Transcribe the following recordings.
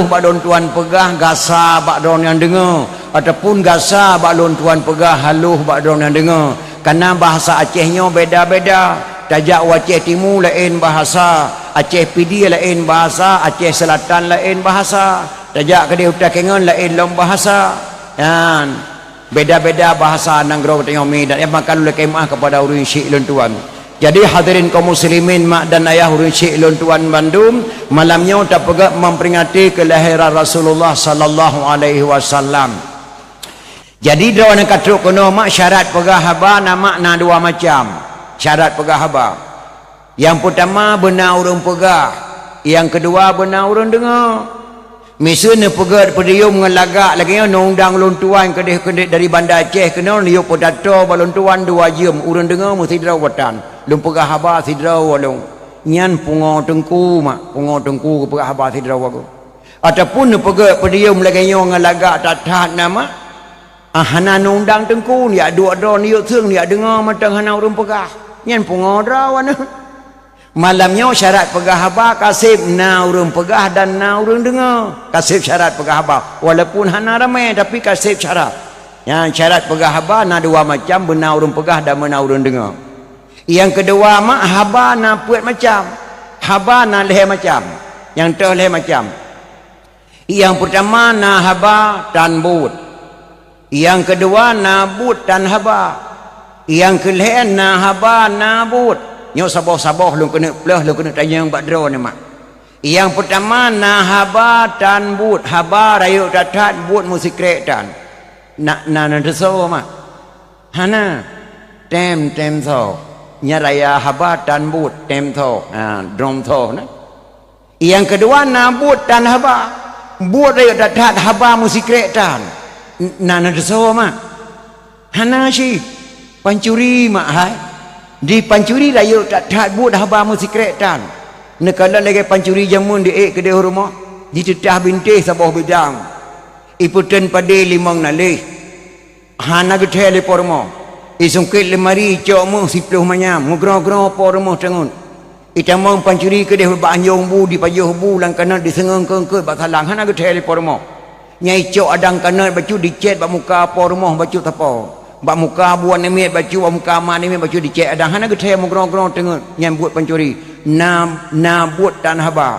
haluh bak don tuan pegah gasa bak don yang dengar, ataupun gasa bak don tuan pegah haluh bak don yang dengar. Karena bahasa Acehnya beda-beda. Tajak Aceh Timur lain bahasa, Aceh Pidi lain bahasa, Aceh Selatan lain bahasa, tajak Kedai Hutan Kengon lain long bahasa. Dan beda-beda bahasa nanggro tengok mi dan makan oleh kemah kepada urun syik lon tuan. Jadi hadirin kaum muslimin mak dan ayah urun syik lon tuan Bandung, malamnya tak pegak memperingati kelahiran Rasulullah sallallahu alaihi wasallam. Jadi dia nak kata kono mak syarat pegah haba nama na dua macam. Syarat pegah haba. Yang pertama benar urang pegah, yang kedua benar urang dengar. Misalnya pegah pedium ngelagak lagi undang lon tuan kedai dari Bandar Aceh kena liuk potato balon tuan 2 jam urang dengar mesti drawatan. Lon pegah haba sidraw walong. Nyan pungo tengku mak, pungo tengku pegah haba sidraw aku. Ataupun pegah pedium lagi ngelagak tatat nama hana undang tengku ni dua don liuk seung ni dengar matang hana urang pegah. Nyan pungodraw ana. Malamnya syarat pegah haba kasib na urang pegah dan na urang dengar. Kasib syarat pegah haba. Walaupun hana ramai tapi kasib syarat. Yang syarat pegah haba na dua macam, benar urang pegah dan benar urang dengar. Yang kedua mak haba na puat macam. Haba na leh macam. Yang tu leh macam. Yang pertama na haba tan but. Yang kedua na but tan haba. Yang kelih na haba na but. Nyok saboh-saboh lu kena pelah lu kena tanya yang badro ni mak. Yang pertama na haba tan but. Haba rayu tatat but musikrek tan. Na teso mak. Hana tem so. Nya raya haba tan but tem so. Drom so na. Yang kedua na but tan haba. But rayu tatat haba musikrek tan. Na teso mak. Hana si pancuri mak hai. Di pancuri rayu tak buat haba musikrek tan. Nekala lagi pancuri jamun di kedai rumah. Di tetah bintih sabah bidang. Iputan pada limang nalih. Hana geteh le pormo. Isungkit lemari cok mu 10 manyam. Ngugro-gro pormo tengun. Itamong pancuri kedai banjong bu di pajuh bu lang kana disengang ke bakalang hana geteh le pormo. Nyai cok adang kana baju dicet bak muka pormo baju tapo. Bak muka buat nemit baju bak muka mak nemit baju dicek ada hana geteh mogrong-grong tengok nyam buat pancuri na buat tan haba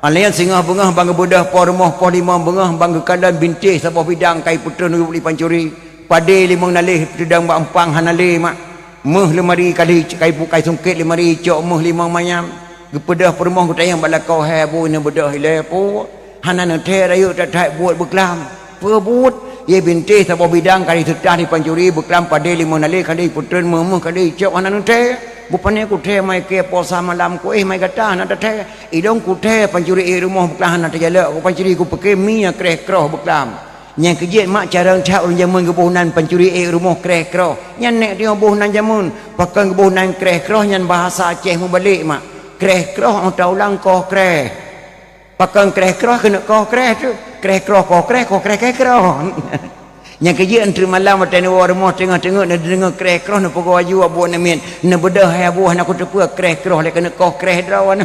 alian singah bengah bangga bedah pormoh poh lima bengah bangga kadan bintih sabah bidang kai putra nu beli pancuri pade limang nalih pedang bak empang hanale mak meh lemari kali kai pukai sungkit lemari cok meh limang mayam gepedah pormoh kutayang balakau hebo ne bedah hilepo hana ne teh rayu tak buat beklam pebut ye bintih sabah bidang kali tetah di pancuri beklam pada lima nalih kali putren memeh kali cok mana nute bupane ku teh mai ke posa malam ku mai kata nak teh idong ku teh pancuri rumah beklam nak terjala ku pancuri ku pakai mi kreh kroh beklam yang kejit mak cara cak urang jamun kebunan pancuri rumah kreh kroh nyan nek dia buhnan jamun pakai kebunan kreh kroh nyan bahasa Aceh mu balik mak kreh kroh orang ulang koh kreh pakai kreh kroh kena koh kreh tu kreh kroh koh kreh kroh yang kerja antri malam atau ni rumah tengah-tengah nak dengar kreh kroh nak pokok baju abu namin nak bedah hai abu nak kutepua kreh kroh le kena koh kreh drawan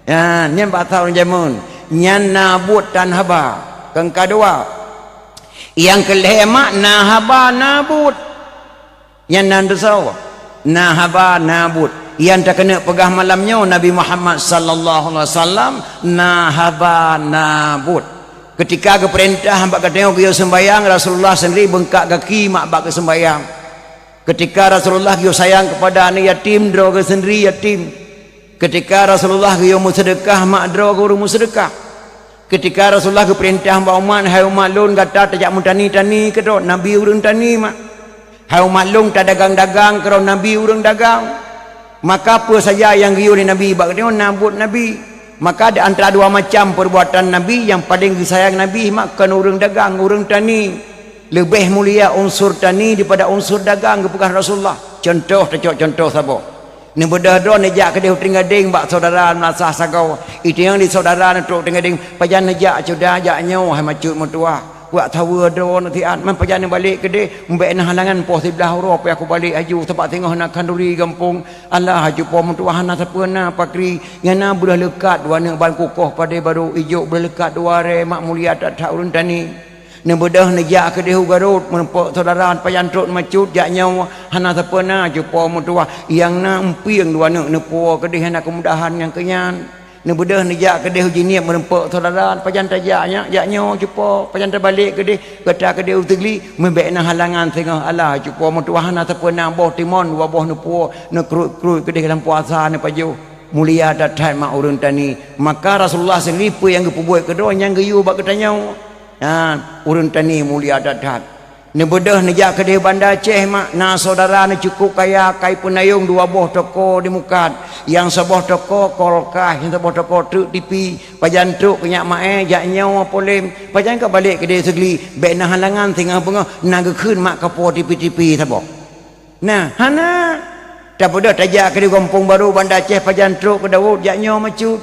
ya nyen bahasa orang jamun nyan nabut tan haba yang kedua yang kelima na haba nabut yang nandusau na haba nabut yang tak kena pegah malamnya Nabi Muhammad sallallahu alaihi wasallam na haba nabut. Ketika ke perintah hamba katanya dia sembahyang, Rasulullah sendiri bengkak kaki mak bak ke sembahyang. Ketika Rasulullah dia sayang kepada anak yatim, dro ke sendiri yatim. Ketika Rasulullah dia mau sedekah, mak dro ke rumah sedekah. Ketika Rasulullah ke perintah hamba umat, hai umat lun kata tajak tani ke dro, Nabi urang tani mak. Hai umat lun tak dagang-dagang ke dro, Nabi urang dagang. Maka apa saja yang dia oleh Nabi bak katanya nabut Nabi. Maka ada antara dua macam perbuatan Nabi yang paling disayang Nabi makan orang dagang, orang tani. Lebih mulia unsur tani daripada unsur dagang kepada Rasulullah. Contoh sahabat. Ni bedah do nejak ke dia tinggading bak saudara nasah sagau. Itu yang di saudara nak tinggading pajan nejak sudah ajaknya hai macut mutua. buat tahu ada nanti man perjalanan balik ke dia mbek nah halangan poh sebelah huruf aku balik aju tempat tengah nak kanduri kampung Allah aju poh mentuah nak sapena pakri ngana budah lekat warna ban kukuh pada baru ijuk budah lekat dua re mak mulia tak urun tani nebedah nejak ke dia Garut menepuk saudara payantrut macut jaknya hana sapena aju poh mentuah yang na empiang dua nak nepo ke dia nak kemudahan yang kenyan nebedah nejak ke dia jinia menempuk saudara pajan tajaknya jaknya cupo pajan terbalik ke dia kata ke dia utegli membekna halangan tengah Allah cupo mentuahan ataupun nang boh timon dua boh nepu nekrut ke dia dalam puasa ne paju mulia datat mak urun tani maka Rasulullah sendiri yang gepubuat kedua yang geyu bak ketanya urun tani mulia datat nebedah nejak ke dia Banda Aceh mak na saudara ne cukup kaya kai penayung dua boh toko di mukat yang sebuah toko kolkah yang sebuah toko truk TV pajan truk kenyak mae jak nyawa polem pajan ke balik ke dia segli bek na halangan tengah bengah naga keun mak kapo TV sabok nah hana tak pada tajak ke dia kampung baru Banda Aceh pajan truk ke Daud jak nyawa macut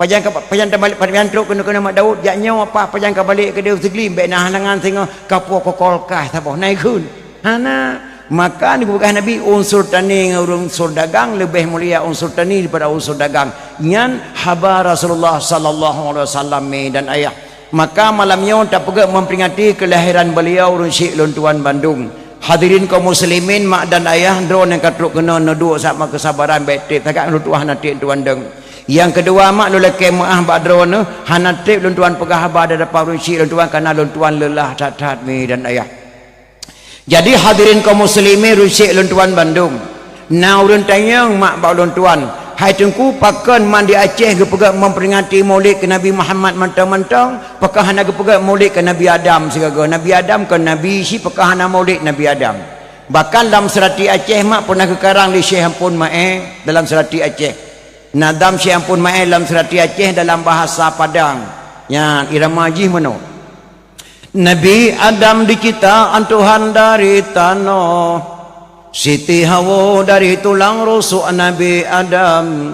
pajan terbalik pajan truk kena mak Daud jak nyawa apa pajan ke balik ke dia segli bek na halangan tengah kapo kolkah sabok naik keun hana maka bukan Nabi unsur tani unsur dagang lebih mulia unsur tani daripada unsur dagang nyan haba Rasulullah sallallahu alaihi wasallam dan ayah maka malamnya tak pegak memperingati kelahiran beliau Syekh Luntuan Bandung hadirin kaum muslimin mak dan ayah drone yang katruk kena neduk sama kesabaran betik tagak lutuah nanti tuan deng yang kedua mak lelaki maah badrone hanatip Luntuan pegah haba dapat Syekh Luntuan karena Luntuan lelah tat mi dan ayah. Jadi hadirin kaum muslimin Syekh Luntuan Bandung. Nah urun tanyang mak bak Luntuan. Hai tengku pakan mandi Aceh ke pegak memperingati Maulid ke Nabi Muhammad mentang-mentang, pakah hana ke pegak Maulid ke Nabi Adam segaga. Nabi Adam ke Nabi si pakah hana Maulid Nabi Adam. Bahkan dalam serati Aceh mak pernah kekarang di Syekh Ampun Mae dalam serati Aceh. Nadam Syekh Ampun Mae dalam serati Aceh dalam bahasa Padang. Yang irama jih mano. Nabi Adam diciptaan Tuhan dari tanah, Siti Hawa dari tulang rusuk Nabi Adam.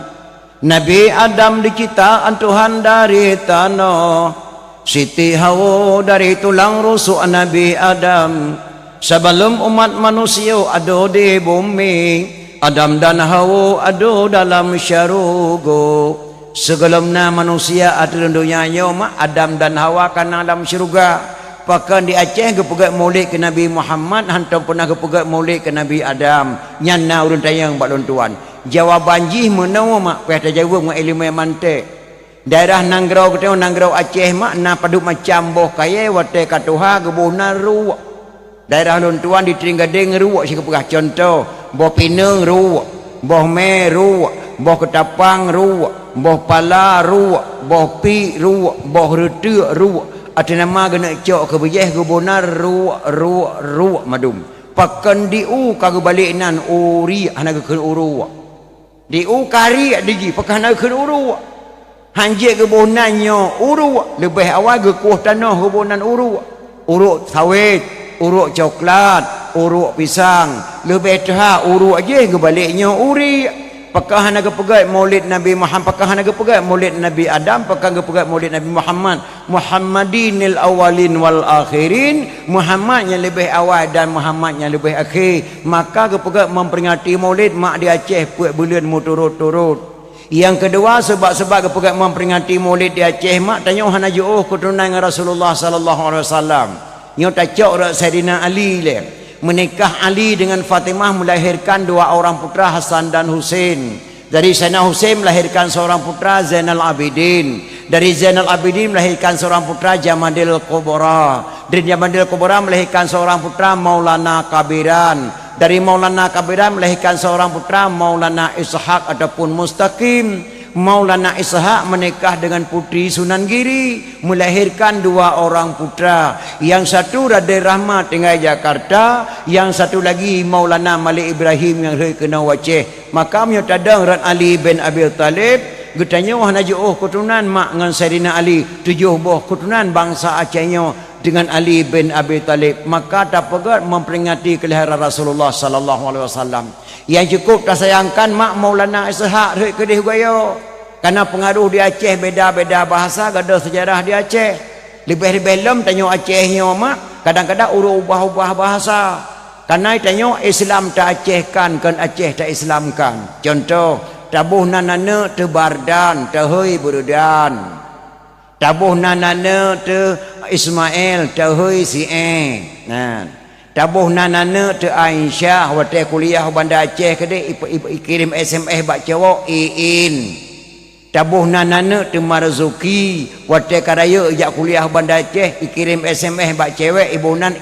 Nabi Adam diciptaan Tuhan dari tanah, Siti Hawa dari tulang rusuk Nabi Adam. Sebelum umat manusia ada di bumi, Adam dan Hawa ada dalam syurga. Sebelumnya manusia ada di dunia mak Adam dan Hawa kan dalam syurga. Pakan di Aceh ke pegak Maulid ke Nabi Muhammad hantar pernah ke pegak Maulid ke Nabi Adam nyana urun tayang bak Luntuan jawaban jih menawa mak pihak jawab dengan ilmu yang mantik daerah Nanggrau ke Nanggrau Aceh mak na paduk macam boh kaya wate katuha ke boh naru daerah Luntuan di Teringgading ruak si ke pegah contoh boh Pinang ruak boh Me ruak boh Ketapang ruak boh Pala ruak boh Pi ruak boh Retu ruak ada nama kena cok ke bejeh ke bonar ruak madum pakan diu kagak balik nan uri hana ke uru diu kari digi pakan hana ke uru hanjek ke bonannya uru lebih awal ke kuah tanah ke bonan uru sawit uru coklat uru pisang lebih dah uru aja ke baliknya uri pakah hana ke pegat Maulid Nabi Muhammad pakah hana ke pegat Maulid Nabi Adam pakah ke pegat Maulid Nabi Muhammad Muhammadinil awalin wal akhirin Muhammad yang lebih awal dan Muhammad yang lebih akhir maka ke pegat memperingati Maulid mak di Aceh puak bulan mu turut-turut yang kedua sebab-sebab ke pegat memperingati Maulid di Aceh mak tanya hana jauh keturunan Rasulullah sallallahu alaihi wasallam nyo tacok rak Saidina Ali le menikah Ali dengan Fatimah melahirkan dua orang putra Hasan dan Husain. Dari Sayyidina Husain melahirkan seorang putra Zainal Abidin. Dari Zainal Abidin melahirkan seorang putra Jamadil Kubra. Dari Jamadil Kubra melahirkan seorang putra Maulana Kabiran. Dari Maulana Kabiran melahirkan seorang putra Maulana Ishaq ataupun Mustaqim. Maulana Ishaq menikah dengan putri Sunan Giri, melahirkan dua orang putra. Yang satu Raden Rahmat tinggal Jakarta, yang satu lagi Maulana Malik Ibrahim yang kena Aceh. Maka menyatakan Ran Ali bin Abi Talib getanya wah najuh keturunan mak dengan Saidina Ali, 7 buah keturunan bangsa Acehnya dengan Ali bin Abi Talib. Maka tak pegat memperingati kelahiran Rasulullah sallallahu alaihi wasallam. Yang cukup tak sayangkan mak Maulana Ishaq rek kedih gayo. Karena pengaruh di Aceh beda-beda bahasa, ada sejarah di Aceh. Lebih-lebih lem tanya Acehnya mak kadang-kadang ubah-ubah bahasa. Karena tanya Islam tak Acehkan kan Aceh tak Islamkan. Contoh tabuh nanana te Bardan te Hei Burudan. Tabuh nanana te Ismail te Hei Si'e. Nah, tabuh nanana te Aisyah wate kuliah Banda Aceh kede kirim SMS bak cewek Iin. Tabuh nanana te Marzuki wate karaya jak kuliah Banda Aceh kirim SMS bak cewek ibunan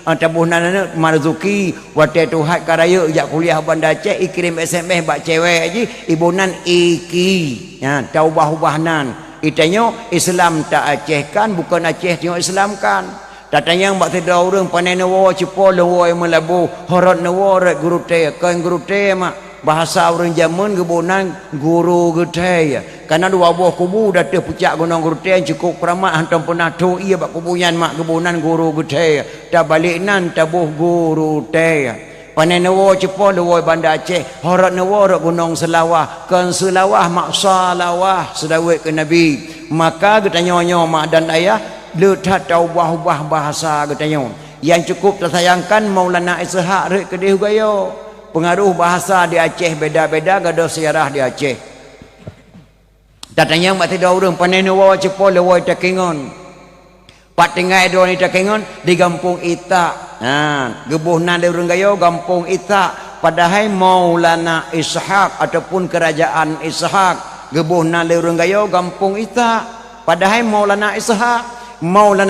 tabuh nanana Marzuki wate tuhat karaya jak kuliah Banda Aceh kirim SMS bak cewek aji ibunan Iki. Ya, taubah-ubahnan. Itanya Islam tak Acehkan bukan Aceh tengok Islamkan. Tatanya bak tidak orang panai nawa cepo lawa yang melabu horat nawa rat guru te kan guru te mak bahasa orang zaman gebunan guru gede. Karena dua buah kubu dah tu pucak gunung guru te cukup keramat hantam pernah tu ia bak kubuyan mak gebunan guru gede. Tak balik nan tabuh guru te. Panai nawa cepo lawa Banda Aceh horat nawa rat gunung Selawah kan Selawah mak salawah sedawet ke Nabi. Maka getanya mak dan ayah letak taubah-ubah bahasa getanya. Yang cukup tersayangkan Maulana Ishaq rek kedih gayo. Pengaruh bahasa di Aceh beda-beda gaduh sejarah di Aceh. Datanya mak tidak orang panai nawa cepo lawa takingon. Pak tinggal dua ni takingon di Kampung Ita. Nah, gebuhnan di urang gayo Kampung Ita. Padahal Maulana Ishaq ataupun kerajaan Ishaq gebuhnan di urang gayo Kampung Ita. Padahal Maulana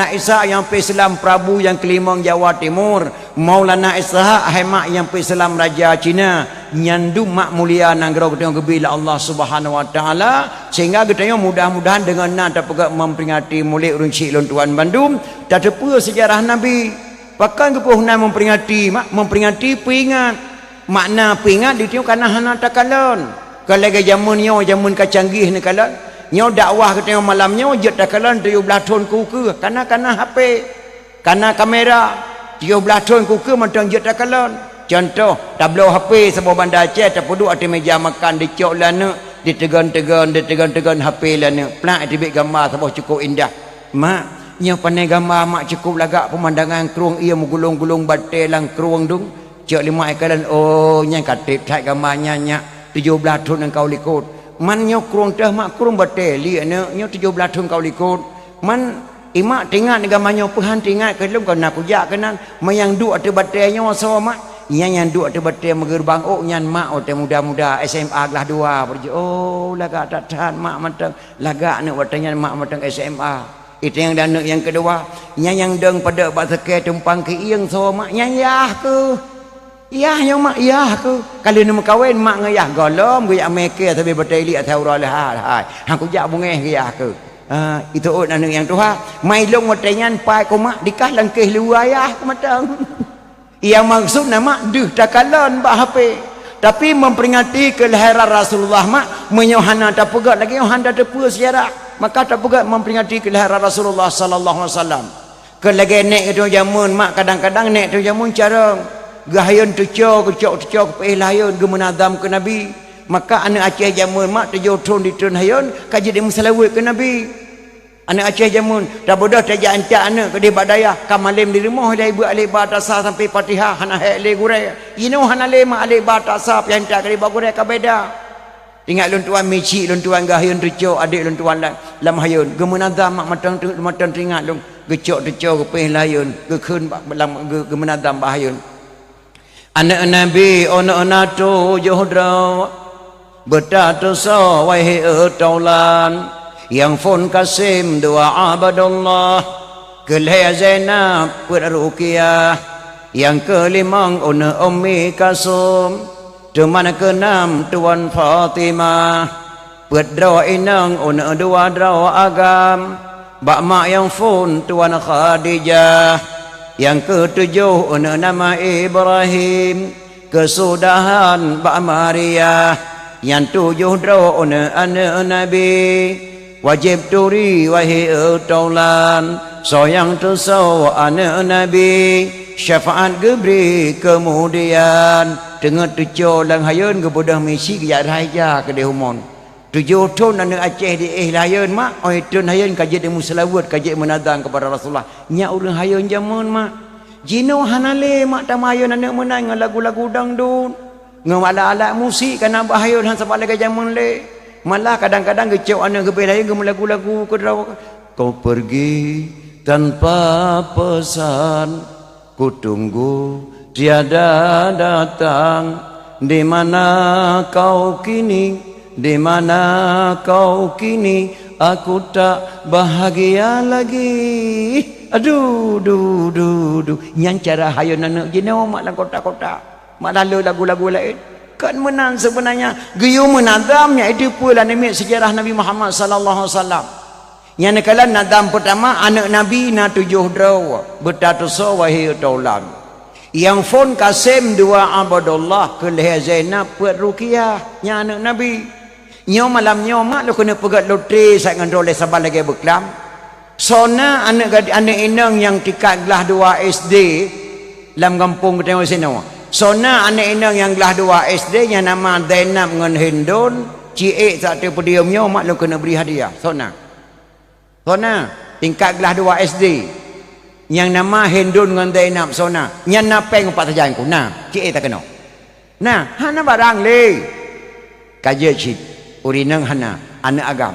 Ishaq yang Islam Prabu yang Kelimang Jawa Timur. Maulana Ishaq hemak yang Islam Raja Cina. Nyandu mak mulia nanggro ketengah gebila Allah Subhanahu Wa Taala. Sehingga ketengah mudah-mudahan dengan nak dapat memperingati mulik runcik lontuan Bandung. Tak terpua sejarah Nabi. Pakai kepuhunan memperingati peringat. Makna peringat ditengok karena hana takalon. Kalau zaman kacanggih ni kalon. Nyo dakwah ketengah malamnya jet takalan 17 tahun kuku karena HP karena kamera 17 tahun kuku mentang jet takalan. Contoh tablo HP sebuah Banda Aceh terpuduk atas meja makan dicok lana ditegan HP lana plak dibik gambar sebuah cukup indah. Mak nyo pandai gambar mak cukup lagak pemandangan keruang ia menggulung-gulung batai lang keruang dung cok 5 ekalan oh nya katip tak gambarnya nya 17 tahun engkau likut. Man nyo kurung teh mak kurung bateli ane nyo 17 tahun kau likut man imak tingat dengan manyo pehan tingat ke dalam kau nak kujak kenan mayang duk ate batai nyo so mak yang duk ate batai megerbang oh nyan mak ote muda-muda SMA kelas 2 berje oh laga tak tahan mak matang laga nak watanya mak matang SMA itu yang dan yang kedua yang deng pada bahasa ke tumpang ke ieng so mak nyayah ke iya yang mak iya aku kalau nak kahwin mak ngayah golom gaya Amerika tapi berteli atau orang hai aku jak bungeh gaya aku itu anu yang tuha mai long watenyan pai ko mak dikah langkeh luar ayah kematang yang maksud nama duh takalon bah HP tapi memperingati kelahiran Rasulullah mak menyohana tak pegat lagi handa tepu sejarah maka tak pegat memperingati kelahiran Rasulullah sallallahu alaihi wasallam ke lagi nek itu jamun mak kadang-kadang nek itu jamun cara gahayan kecok pehilayan gemenadam ke Nabi maka anak Aceh jamun mak terjotron di tun hayon kaji di musalawat ke Nabi anak Aceh jamun dah bodoh tajak ancak anak ke di badaya kamalim di rumah dia ibu alih batasa sampai Fatihah hana hele gurai ino hana lema alih batasa yang tak ke di bagurai ka beda tinggal luntuan mici luntuan gahayan terjok adik luntuan lam hayon gemenadam mak matang teringat lung gecok terjok pehilayan gekun gemenadam bahayun. Anak Nabi anak tu johdra bertatu so wahai taulan yang fun kasim dua abadullah kelih Zainab Ruqyah yang kelimang ummi Kasum teman keenam Tuan Fatimah berdoa inang dua doa agam bak mak yang fun Tuan Khadijah yang ketujuh nama Ibrahim kesudahan Mbak Maria yang 7 doa anak Nabi wajib turi wahai taulan soyang tu so anak Nabi syafaat gebri kemudian tengah tujuh lang hayun kebudah misi ke raja ke dehumon 7 tahun anak Aceh di layan mak, oi tun hayan kaji di musalawat, kaji menadang kepada Rasulullah. Nya urang hayan jamun mak. Jino hanale mak tamayon anak menang dengan lagu-lagu dangdut. Ngam alat-alat musik kana bahayon han sebab lagi jamun le. Malah kadang-kadang gecok anak gebel hayan ngam lagu-lagu kedraw. Kau pergi tanpa pesan, ku tunggu tiada datang. Di mana kau kini, di mana kau kini, aku tak bahagia lagi. Aduh, yang cara hayun anak jino mak dalam kota-kota, mak lalu lagu-lagu lain. Kan menang sebenarnya geyu menadamnya itu pula nimit sejarah Nabi Muhammad sallallahu alaihi wasallam. Yang nekalan nadam pertama anak Nabi na 7 draw bertatuso wahai taulan. Yang Fon Kasim dua Abdullah ke Leher Zainab buat rukiah nya anak Nabi. Nyo malam nyo mak lu kena pegat loteri saya dengan roleh sabar lagi berkelam. Sona anak inang yang tikat gelah 2 SD dalam kampung kita tengok sini. Sona anak inang yang gelah 2 SD yang nama Zainab dengan Hindun, ciek tak ada pediam nyo mak lu kena beri hadiah. Sona tingkat gelah 2 SD. Yang nama Hindun dengan Zainab sona yang napeng empat saja aku nah cik tak kena nah hana barang le kaje cik urinang hana anak agam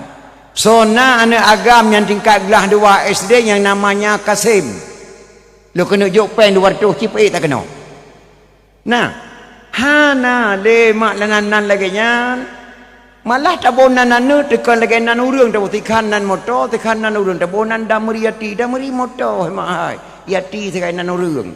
sona anak agam yang tingkat gelah 2 SD yang namanya Kasim lu kena jok peng 200 cik tak kena nah hana le mak langanan lagi nyan malah tabonan anu tekan lagi nan urang tabu tikanan motor tikanan urang tabonan damri yati damri motor mahai yati sekai nan urang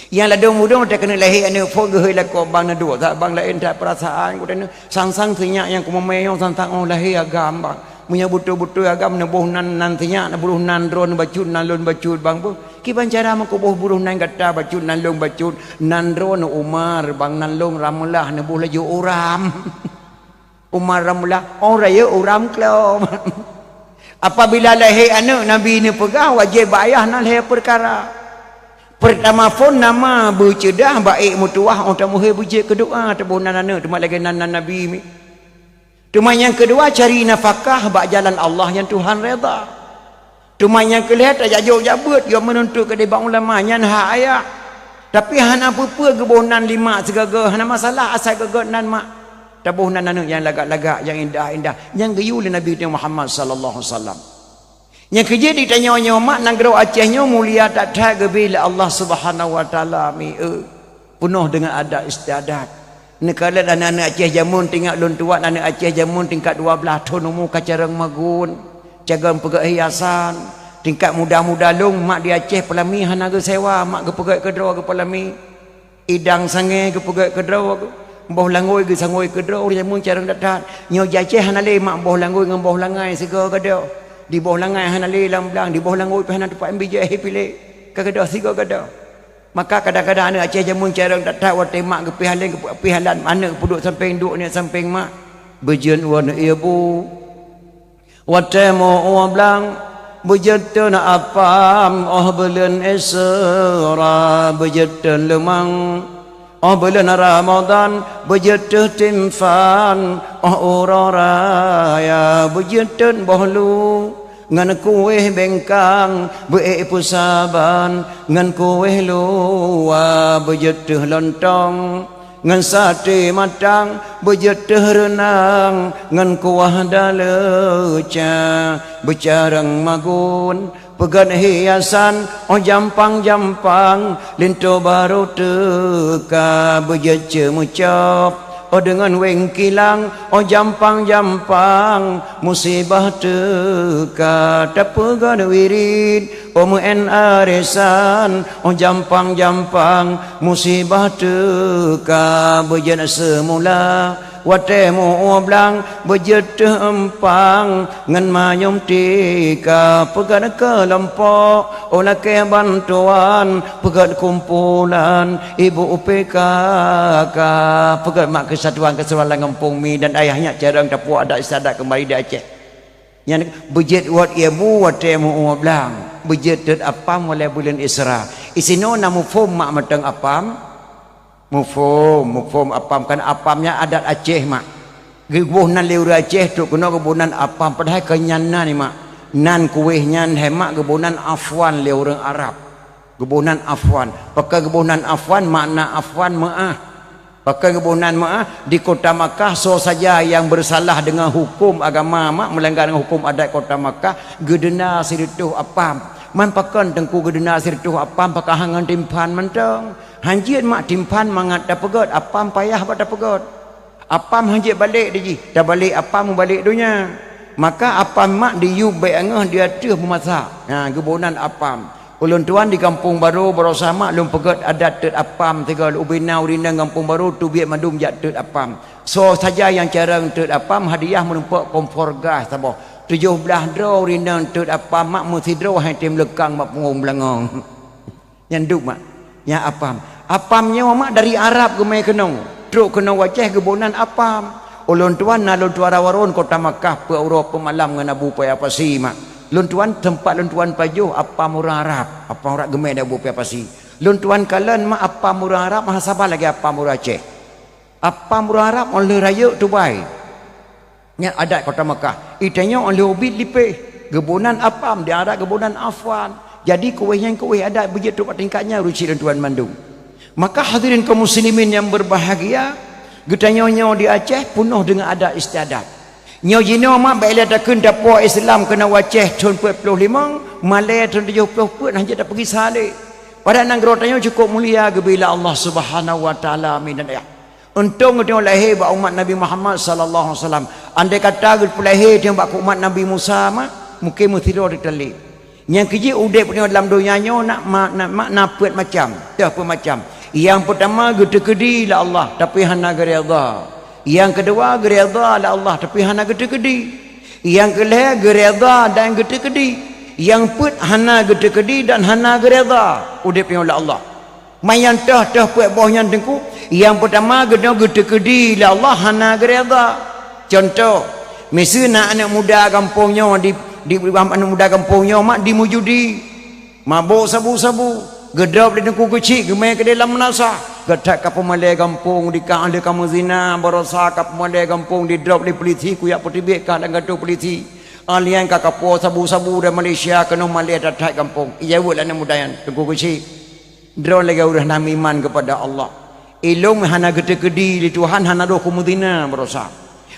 yang ladong mudong tak kena lahir anu fo gehoi la ko bang na dua tak bang lain tak perasaan ku dan sang-sang tinyak yang ku memeyong sang-sang oh lahir agam bang punya butuh-butuh agam na boh nan tinyak na buruh nan ron bacut nan lon bacut bang bu ki bancara ma ko boh buruh nan kata bacut nan long bacut nan ron Umar bang nan long ramulah na boh laju uram Umar Ramullah orang ya orang kelom. Apabila lahir anak Nabi ni pegah wajib bayar nak lahir perkara. Pertama pun nama bercedah baik mutuah orang muhir bujik kedua tabunan anak cuma lagi nan Nabi ni. Cuma yang kedua cari nafkah bak jalan Allah yang Tuhan redha. Cuma yang kelihatan jauh jabut yang menuntut ke debat ulama yang hak ayat. Tapi hana apa-apa kebonan 5 segaga hana masalah asal gaga nan mak. Tabuhan anak yang lagak-lagak, yang indah-indah, yang geyu oleh Nabi Muhammad sallallahu alaihi wasallam. Yang kerja ditanya mak nang gerau Acehnya mulia tak tak bila Allah Subhanahu wa taala mi penuh dengan adat istiadat. Nekala anak-anak Aceh jamun tinggal lun tuat anak Aceh jamun tingkat 12 tahun umur kacarang magun, jaga pegat hiasan, tingkat muda-muda long mak di Aceh pelami hanaga sewa, mak ke pegat kedra ke pelami. Idang sange ke pegat kedra ke boh langoi ke sangoi ke dro dia mun cara datat nyo jaceh hanale mak boh langoi dengan boh langai sega kada di boh langai hanale lam-lam di boh langoi pahana tempat ambije pilih kada siga kada maka kadang-kadang anak Aceh jamun cara datat wate mak ke pihalan anak puduk samping duk ni samping mak bejen wan ibu wate mo blang bejetun apam belen esra bejetun lemang bulan Ramadan berjatuh timfan uraraya berjatuh bohlu ngan kuih bengkang pusaban ngan kuih luwa berjatuh lontong ngan sate matang berjatuh renang ngan kuah daleca bercarang magun pegan hiasan jampang-jampang linto baru teka berjeje mucap dengan weng kilang jampang-jampang musibah teka tak pegan wirid muen arisan jampang-jampang musibah teka berjana semula watemu oblang berjeteh empang ngan mayum tika pegat kelompok olah ke bantuan pegat kumpulan ibu PKK pegat mak kesatuan kesewalan kampung mi dan ayahnya jarang tapu ada istiadat kembali di Aceh yang berjet wat ibu watemu oblang berjet apam oleh bulan Isra isino namu fom mak matang apam mufum apam kan apamnya adat Aceh mak Gebunan leu Aceh tu kena gebunan apa padahal kenyana ni mak. Nan kuihnya hemat gebunan Afwan leu orang Arab. Gebunan Afwan. Pakai gebunan Afwan makna Afwan maaf. Pakai gebunan maaf di kota Makkah so saja yang bersalah dengan hukum agama mak melanggar dengan hukum adat kota Makkah gedena sirituh apam. Man pakan tengku gedena sirituh apam pakai hangan timpan mentang. Hanjit mak timpan mangat dah pegot apam payah pada pegot. Apam hanjit balik dia dah balik apam balik dunia. Maka apam mak diu baik angah dia tuh memasak. Gebunan apam. Ulun tuan di kampung baru bersama lum pegot adat tet apam tegal ubina urina kampung baru tu biak madum jat tet apam. So saja yang cara tet apam hadiah menumpak kompor gas sabah. 17 dro urina tet apam mak mesti dro hai tim lekang mak pengong belangong. Yang duk mak. Yang apam. Apamnya mak dari Arab gemai kenong. Truk kena wajah gebunan apam. Ulun tuan na lun tuan rawarun kota Makkah pe Eropah malam dengan Abu Paya Pasi mak. Lun tuan tempat lun tuan pajuh apam orang Arab. Apam orang gemai dah Abu Paya Pasi. Lun tuan kalan mak apam orang Arab mah sabar lagi apam orang Aceh. Apam orang Arab oleh raya Dubai. Nya adat kota Makkah. Itanya oleh ubit lipih. Gebunan apam di Arab gebunan Afwan. Jadi kuih yang kuih adat begitu tingkatnya ruci lun tuan mandung. Maka hadirin kaum muslimin yang berbahagia, getanya-nya di Aceh penuh dengan adat istiadat. Nyo jino mak baiklah takun dapur Islam kena waceh tahun 45, Malay tahun 70 pun hanya dah pergi salik. Pada nanggrotanya cukup mulia gebila Allah Subhanahu wa taala amin dan ya. Untung dia lahir ba umat Nabi Muhammad sallallahu alaihi wasallam. Andai kata lahir dia ba umat Nabi Musa mak, mungkin mesti dia ditelik. Yang keji udep dia dalam dunianya nak napet macam, dah pun macam. Yang pertama gede-gede lah Allah tapi hana gereda. Yang kedua gereda lah Allah tapi hana gede-gede. Yang kelih gereda dan gede-gede. Yang put hana gede-gede dan hana gereda. Udep yang oleh Allah. Mayan tah put bawahnya tengku. Yang pertama gede-gede lah Allah hana gereda. Contoh, misalnya anak muda kampungnya di anak muda kampungnya mak dimujudi. Mabuk sabu-sabu. Gedap di tengku kecil gemai ke dalam menasa. Gedak ke pemalai kampung di kahli kamu zina berasa ke pemalai kampung di drop di polisi kuyak petibik kah dan gaduh polisi. Alian ke kapo sabu-sabu dari Malaysia kena Malaysia datang kampung. Ia buatlah nak mudayan tengku kecil. Drone lagi urah nama iman kepada Allah. Ilung hana gede-gede di Tuhan hana roh kumudina berasa.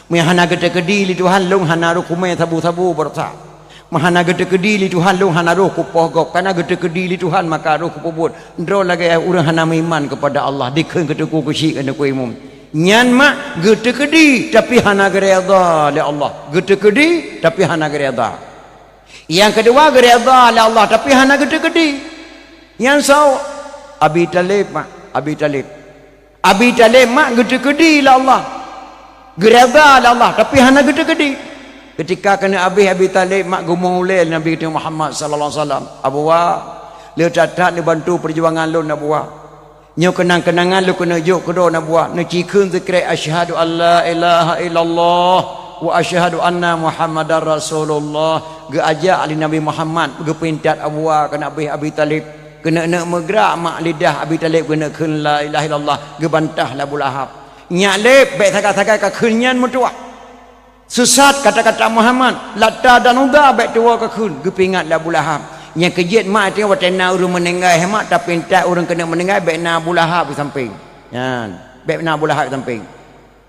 Hana gede-gede di Tuhan long hana roh kumai sabu-sabu berasa. Mahana gede-gede li Tuhan lu hana roh kupogok karena gede-gede li Tuhan maka roh kupobot ndro lagi urang hana iman kepada Allah dikeun keteku kusi kana ku imum nyan mak gede-gede tapi hana gereda li Allah gede-gede tapi hana gereda yang kedua gereda li Allah tapi hana gede-gede yang sau Abi Talib mak Abi Talib mak gede-gede li Allah gereda li Allah tapi hana gede-gede. Ketika kena Abi Talib mak gumung ulil Nabi kita Muhammad sallallahu alaihi wasallam. Abu Wa, lu catat lu bantu perjuangan lu Abu Wa. Nyo kenang-kenangan lu kena juk kedo Abu Wa. Ne cikun zikir asyhadu alla ilaha illallah wa asyhadu anna Muhammadar Rasulullah. Ge ajak ali Nabi Muhammad ge pintat Abu Wa kena Abi Talib. Kena nak megrak mak lidah Abi Talib kena kun la ilaha illallah ge bantah Abu Lahab. Nyak lep baik sakai-sakai ka kunyan mutuah. Sesat kata-kata Muhammad lata dan uga baik tua ke kun gepingat Abu Lahab yang kejit mak dia watena urang meninggal hemat tapi tak urang kena meninggal baik na Abu Lahab di samping kan baik na Abu Lahab di samping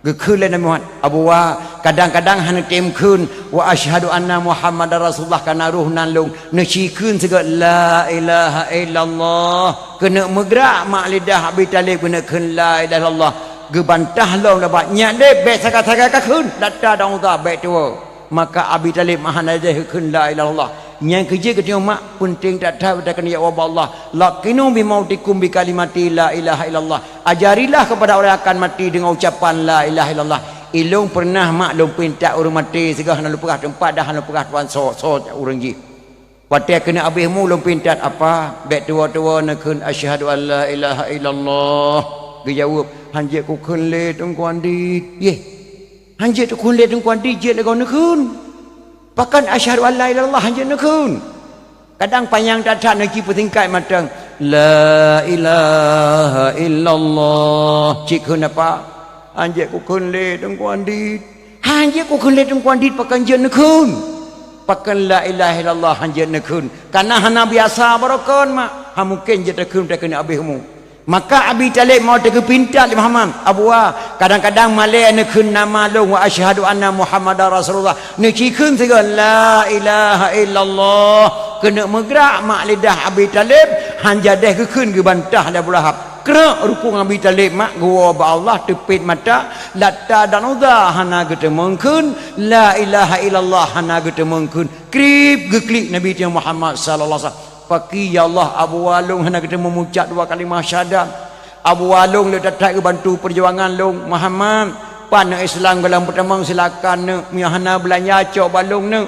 gekun le Nabi Muhammad Abu Wa kadang-kadang hana tim kun wa asyhadu anna Muhammadar Rasulullah kana ruh nan long necikun segala la ilaha illallah kena megrak mak lidah Abi Talib kena kun la ilaha illallah gebantah long dapat nyak dep baik sakat-sakat ka kun data dong ta baik tua maka Abi Talib mahana je kun la ilaha illallah yang kerja ke dia mak penting tak tahu tak kena jawab Allah laqinu bi mautikum bi kalimati la ilaha illallah ajarilah kepada orang akan mati dengan ucapan la ilaha illallah ilung pernah mak long pinta orang mati segala hana lupa tempat dah hana lupa tuan so orang ji patai kena habis mu long pinta apa baik tua-tua nak kun asyhadu an la ilaha illallah dia jawab hanjit ku kun le tong kuan di ye hanjit tu kun le tong kuan di je le nak kun pakan asyhadu an la ilaha illallah hanjit nak kun kadang panjang datang nak kipu tingkai matang la ilaha illallah cik kun apa hanjit ku kun le tong kuan di hanya ku kelet kuan dit pakan jen nekun pakan la ilaha illallah hanya nekun karena hana biasa barakon mak ha mungkin je tekun tak kena abihmu maka Abi Talib mau tege pintat Muhammad abua kadang-kadang malai nekun nama long wa asyhadu anna Muhammadar Rasulullah ne cikun segala la ilaha illallah kena megrak mak lidah Abi Talib hanja deh kekun ke bantah dah bulahap kerak rukung Abi Talib mak gua ba Allah tepit mata latta dan udah hana gete mengkun la ilaha illallah hana gete mengkun krip geklik Nabi Muhammad sallallahu alaihi wasallam paki ya Allah Abu Walung hendak kita memucap dua kalimah syahadat Abu Walung le datang ke bantu perjuangan long Muhammad pan Islam dalam pertama silakan ne miahana belanja cok balung ne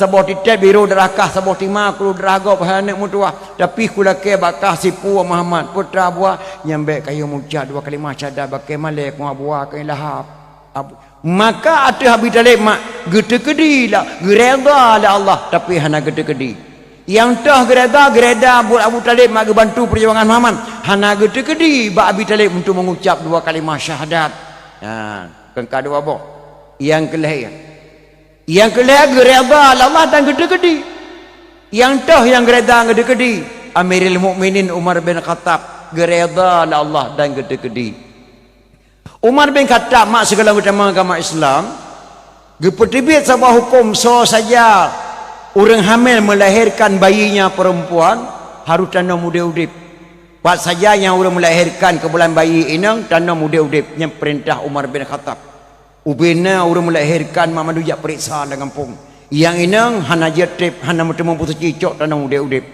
sabah titik biru derakah sabah timah kulu deraga bahana mutuah tapi kula ke bakah sipu Muhammad putra buah nyambe kayu mucap dua kalimah syahadat bakai malek mu buah kai lahap maka atuh Abi Talib mak gede kedi lah gereda lah Allah tapi hana gede kedi yang tah gereda buat Abu Talib mak bantu perjuangan Muhammad hana gede kedi ba Abi Talib untuk mengucap dua kalimah syahadat kan kedua boh yang kelih gereda Allah dan gede kedi yang tah yang gereda gede kedi Amirul Mukminin Umar bin Khattab gereda Allah dan gede kedi Umar bin Khattab mak segala utama agama Islam gepetibit sebuah hukum so saja orang hamil melahirkan bayinya perempuan harus tanam muda udip. Pas saja yang orang melahirkan ke bulan bayi inang tanam muda udip. Yang perintah Umar bin Khattab. Ubina orang melahirkan mamadu jak periksa dengan kampung. Yang inang hana jetip hana bertemu putus cicok tanam muda udip.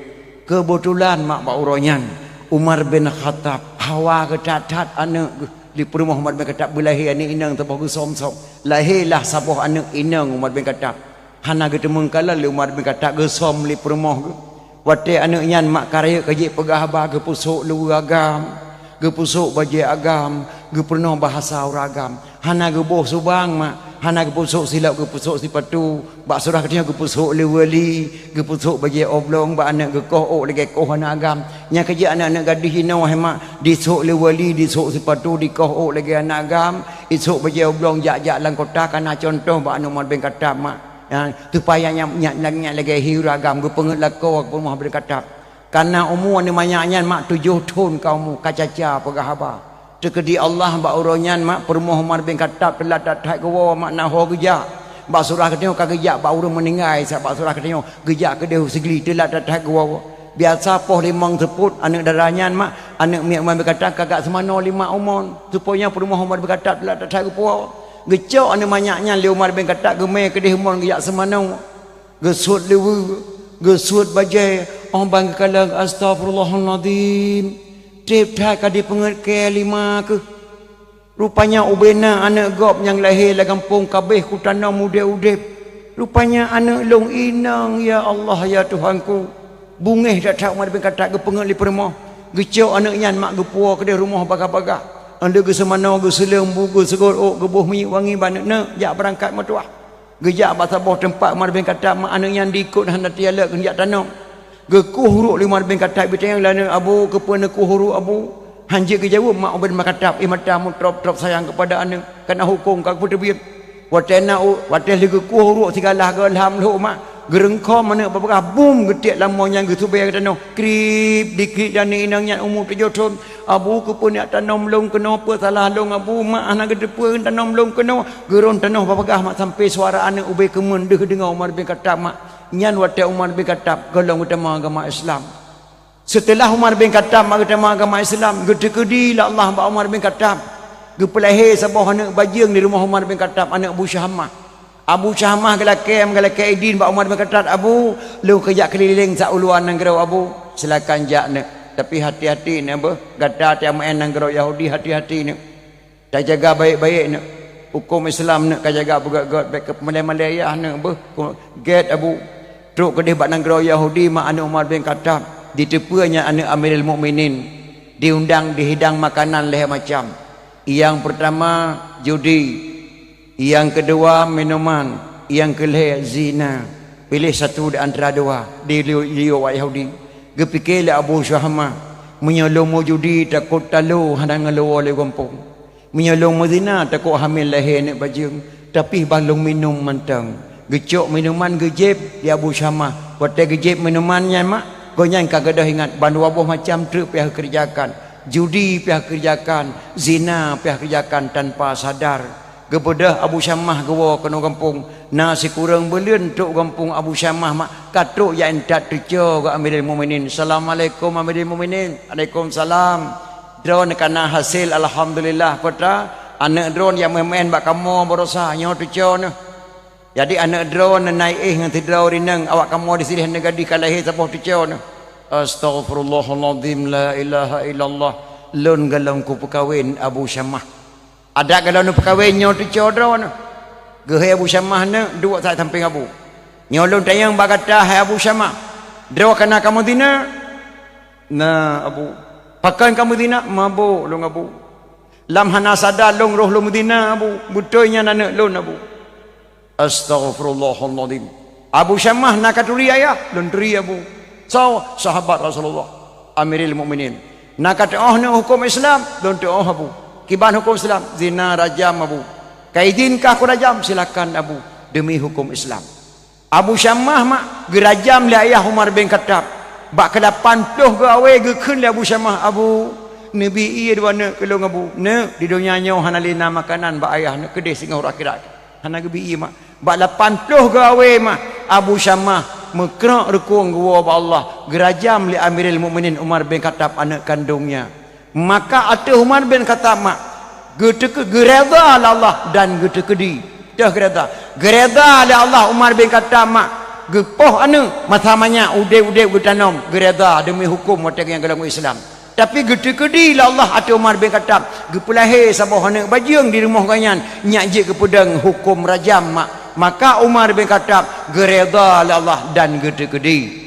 Kebetulan mak uronyan Umar bin Khattab hawa ketat anak di perumah Umar bin Khattab berlahir anak inang terbagus som-som. Lahirlah sabuh anak inang Umar bin Khattab. Hana kita mengkala le Umar bin Khattab gesom li perumah ke wate anak nyan mak karya kejik pegah ba ke pusuk lu agam ke pusuk baje agam ke pernah bahasa uragam hana ke boh subang mak hana ke pusuk silap ke pusuk sipatu bak surah katanya ke pusuk le wali ke pusuk baje oblong ba anak ke koh ok lagi koh hana agam nya kejik anak-anak gadis hina wah mak disuk le wali disuk sipatu di koh ok lagi anak agam isuk baje oblong jak-jak lang kota kana contoh ba anak Umar bin Khattab mak tu payahnya nyak lagi hiragam gue penget lako aku mau berkata karena umur ni banyaknya mak 7 tahun kamu kacaca pegahaba tekedi Allah ba uronyan mak permoh Umar bin Khattab telah tak go mak nah ho geja ba surah katanya ka geja ba urang meninggal sa ba surah katanya geja ke deu segli telah tak go biasa poh limang seput anak darahnya mak anak miak Umar bin Khattab kagak semano 5 umur supaya permoh Umar bin Khattab telah tak go gecok ane banyaknya le Umar bin Khattab gemeh ke dehmon ge yak semanau gesut lewu gesut bajai orang bang kalang astagfirullahalazim tip tak kadi penget ke 5 ke rupanya ubena anak gop yang lahir la kampung kabeh ku tanam muda udip rupanya anak long inang ya Allah ya Tuhanku bungeh dak tak Umar bin Khattab ge penget li permoh gecok anak nyan mak ge puo ke rumah bagah-bagah anda ke semana ke selembu ke segor ok ke boh minyak wangi banyak nak jak berangkat matuah gejak bahasa boh tempat Umar bin Khattab mak anak yang diikut hendak tiala ke jak tanam ke kuhuruk Umar bin Khattab bitang lana abu ke pena kuhuruk abu hanjir ke jauh mak Umar bin Khattab matamu trop sayang kepada anak kena hukum kau putih biar watena watel ke kuhuruk segala ke alham lu mak gerengkau mana babak bum getik lamanya gitu bayar tanam krip dikit dan inangnya umur 7 tahun abu ke pun nak tanam long kena apa salah long abu mak anak gede pun tanam long kena geron tanam babak mak sampai suara anak ubay kemen deh dengar Umar bin Khattab mak nyan watel Umar bin Khattab golong utama agama Islam setelah Umar bin Khattab mak utama agama Islam gede kedi lah Allah ba Umar bin Khattab gepelahir sabah anak bajing di rumah Umar bin Khattab anak Abu Syahmah Abu Syahmah galake idin ba Umar bin Khattab Abu lu kejak keliling sak uluan nang gerau Abu silakan jak nak tapi hati-hati nak bah gata tiam nang gerau Yahudi hati-hati nak tak jaga baik-baik nak hukum Islam nak jaga bugat-bugat baik ke Malaysia nak bah get Abu truk kedih ba nang gerau Yahudi mak anak Umar bin Khattab ditepanya anak Amirul Mukminin diundang dihidang makanan leher macam yang pertama judi yang kedua minuman, yang kelih zina. Pilih satu di antara dua. Di liu Yahudi. Gepikirlah Abu Syahmah menyolong judi takut talu hendak ngeluar oleh kampung. Menyolong zina takut hamil lahir nak bajing. tapi balung minum mentang gecok minuman gejep di Abu Syamah waktu gejep minumannya mak gonyan kagak dah ingat bandu abuh macam truk pihak kerjakan judi pihak kerjakan zina pihak kerjakan tanpa sadar kepada Abu Syamah gawa kena kampung nasi kurang belian tuk kampung Abu Syamah mak katuk yang tak terca ke Amirul Mukminin. Assalamualaikum Amirul Mukminin. Waalaikumsalam. Drone kana hasil alhamdulillah kota anak drone yang main bak kamu berusaha nyo terca ne. Jadi anak drone naik nganti drone rinang awak kamu di sini negadi kalahi sapoh terca ne. Astaghfirullahaladzim la ilaha illallah. Lun galangku perkawin Abu Syamah. Ada galau perkawin nyo terca drone. Gehai Abu Syamah ne dua tak samping Abu. Nyolong tayang bagata hai Abu Syamah. Draw kana kamu dina. Na Abu. Pakan kamu dina mabuk long Abu. Lam hana sadar long roh long dina Abu. Butulnya nanak long Abu. Astaghfirullahaladzim. Abu Syamah nak katuri ayah long teri Abu. So sahabat Rasulullah Amirul Mukminin. Nak kata oh ni hukum Islam long tu oh Abu. Kiban hukum Islam zina rajam Abu. Kaidinkah aku rajam silakan Abu demi hukum Islam. Abu Syamah mak gerajam li ayah Umar bin Khattab. Bak ke 80 ke awal ke kun li Abu Syamah Abu Nabi iya dua nak kelong Abu. Ne di dunia nyo hanalina makanan bak ayah nak kedai singgah akhirat. Hana ke bi mak. Bak 80 ke awal mak Abu Syamah mekrak rekung gua ba Allah gerajam li Amirul Mukminin Umar bin Khattab anak kandungnya. Maka atuh Umar bin Khattab mak gereda Allah dan getekedi dah gereda Allah Umar bin Khattab mak gepoh anu matamanya ude-ude getanam gereda demi hukum watak yang dalam Islam tapi getekedi Allah atau Umar bin Khattab gepulahe sabah anak bajing di rumah ganyan nyak je kepedang hukum rajam mak maka Umar bin Khattab gereda Allah dan getekedi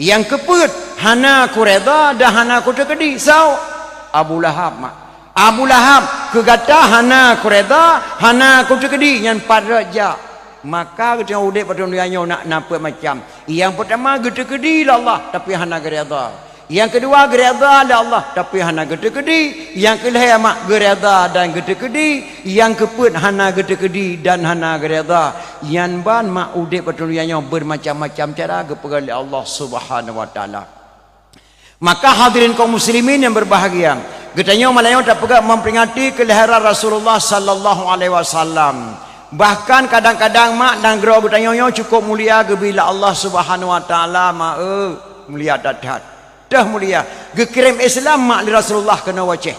yang keput hana ku reda dah hana ku tekedi sau Abu Lahab mak Abu Lahab kegata hana kureda hana kutekedi yang 4 raja maka ketika udek pada dunia nak nampak macam yang pertama getekedi Allah tapi hana gereda yang kedua gereda Allah tapi hana getekedi yang kelih mak gereda dan getekedi yang keput hana getekedi dan hana gereda yang ban mak udek pada dunia bermacam-macam cara kepada Allah Subhanahu wa taala. Maka hadirin kaum muslimin yang berbahagia getanya Melayu tak pegak memperingati kelahiran Rasulullah sallallahu alaihi wasallam. Bahkan kadang-kadang mak dan gerak getanya cukup mulia bila Allah Subhanahu wa taala mak mulia dadat. Dah mulia. Gekirim Islam mak li Rasulullah kena waceh.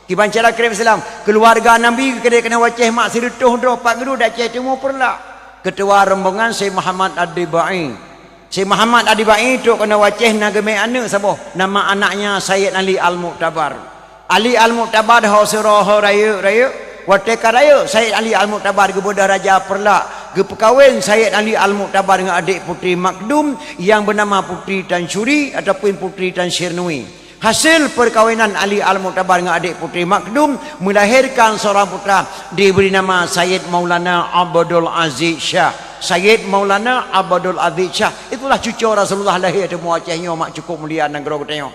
Kiban cara kirim Islam keluarga Nabi kena waceh mak sirutuh doh pak guru dak ceh temu perla. Ketua rombongan Syekh Muhammad Ad-Dibai. Syekh Muhammad Ad-Dibai tu kena waceh nagame anak sabo. Nama anaknya Sayyid Ali Al-Mu'tabar. Ali Al-Mu'tabar ho surah raya wateka raya Sayyid Ali Al-Mu'tabar kepada raja Perlak ke perkahwin Sayyid Ali Al-Mu'tabar dengan adik putri Makdum yang bernama Putri Tan Syuri ataupun Putri Tan Syirnui. Hasil perkahwinan Ali Al-Mu'tabar dengan adik putri Makdum melahirkan seorang putra diberi nama Sayyid Maulana Abdul Aziz Shah. Sayyid Maulana Abdul Aziz Shah itulah cucu Rasulullah lahir di Acehnya mak cukup mulia dan gerok tengok.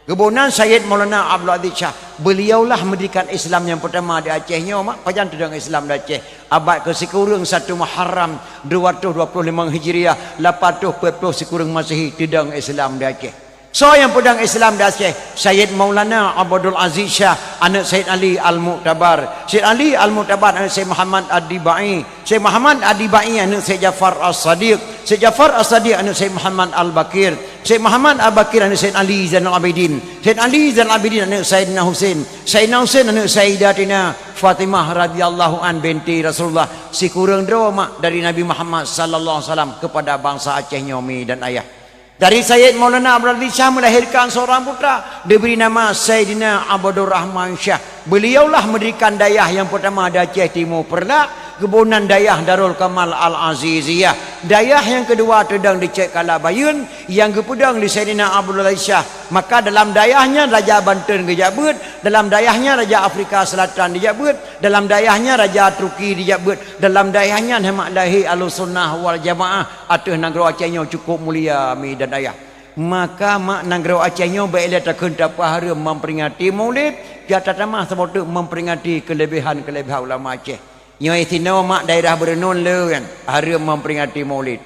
Kebunan Sayyid Maulana Abdul Aziz Shah beliaulah mendirikan Islam yang pertama di Acehnya mak pajan tudang Islam di Aceh abad ke sekurang 1 Muharram 225 Hijriah 840 sekurang Masehi tudang Islam di Aceh. So yang pedang Islam di Aceh Sayyid Maulana Abdul Aziz Shah anak Sayyid Ali Al-Mu'tabar. Sayyid Ali Al-Mu'tabar anak Sayyid Muhammad Ad-Dibai. Sayyid Muhammad Ad-Dibai anak Sayyid Jafar As-Sadiq. Sayyid Jafar As-Sadiq anak Sayyid Muhammad Al-Bakir. Sayyid Muhammad Al-Bakir anak Sayyid Ali Zainal Abidin. Sayyid Ali Zainal Abidin anak Sayyidina Husain. Sayyidina Husain anak Sayyidatina Fatimah radhiyallahu an binti Rasulullah. Si kurang doa dari Nabi Muhammad sallallahu alaihi wasallam kepada bangsa Aceh Nyomi dan ayah. Dari Sayyid Maulana Abdul Aziz Shah melahirkan seorang putra diberi nama Sayyidina Abdur Rahman Shah. Beliaulah mendirikan dayah yang pertama di Aceh Timur Perlak, kebunan dayah Darul Kamal Al-Aziziyah. Dayah yang kedua terdang di Cek Kalabayun, yang kepedang di Sayyidina Abdul Aziz Shah. Maka dalam dayahnya Raja Banten dijabut, dalam dayahnya Raja Afrika Selatan dijabut, dalam dayahnya Raja Turki dijabut, dalam dayahnya Hamak Lahi Al-Sunnah wal Jamaah atuh negara Acehnya cukup mulia mi dan ayah. Maka mak negara Acehnya baiklah takun tapahara memperingati Maulid, dia tatamah sebab memperingati kelebihan ulama Aceh. Nyo istimewa mak daerah Berenun le kan. Harum memperingati Maulid.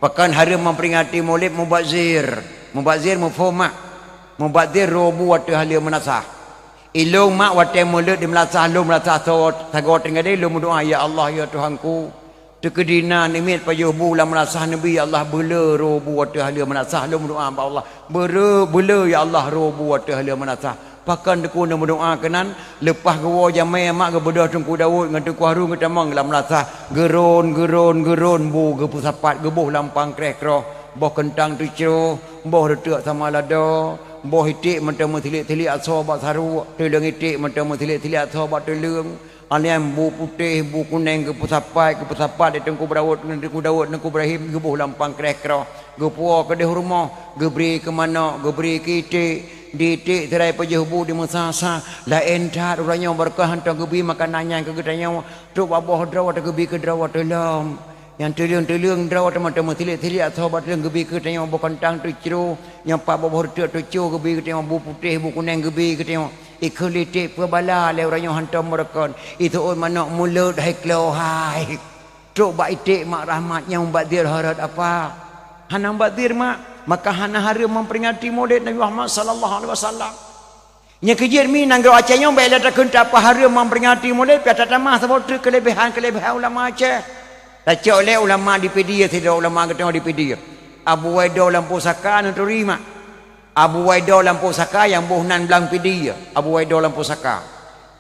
Bahkan harum memperingati Maulid mubazir. Mubazir mufhum mak. Mubazir robu waktu halia menasah. Ilung mak waktu mulut di melasah lu melasah tagot tengah dia lu doa ya Allah ya Tuhanku. Terkedina nimit payuh bulan melasah Nabi ya Allah bela robu waktu halia menasah lu doa Allah. Bela ya Allah robu waktu halia menasah. Pakan deku nak berdoa kenan lepas gewa jamai mak ke bedah tungku Daud dengan tungku Harun ke tamang dalam melasa geron bu ke pusapat gebuh lampang kreh-kroh boh kentang tu cero boh retak sama lada boh itik mentang tilik-tilik aso bak saru teleng itik mentang tilik-tilik aso bak teleng alian bu putih bu kuning ke pusapat di tungku Daud dengan tungku Daud tungku Ibrahim gebuh lampang kreh-kroh gepuah ke deh rumah geberi ke mana geberi ke itik ditik terai pejehu di mesasa lain tat orangnya berkah hantar gebi makanannya ke gedanya tu babah draw atau gebi ke draw dalam yang telung draw teman-teman tilik-tilik atau bat gebi ke tanya bukan tang tu ciro yang pak babah tu ciro gebi ke tanya bu putih bu kuning gebi ke tanya ikelitik pebala le orangnya hantar mereka itu mana mulut hai kelohai tu baitik mak rahmatnya membadir harat apa hanam badir mak maka hana hari memperingati Maulid Nabi Muhammad sallallahu alaihi wasallam. Nya kejir mi nang gro Aceh nyong bae dak kunta apa hari memperingati Maulid piata tamah sebab tu kelebihan ulama Aceh. Baca oleh ulama di pedia tidak ulama ketengah di pedia. Abu Waido lampu saka nan terima. Abu Waido lampu saka yang buhnan belang pedia. Abu Waido lampu saka.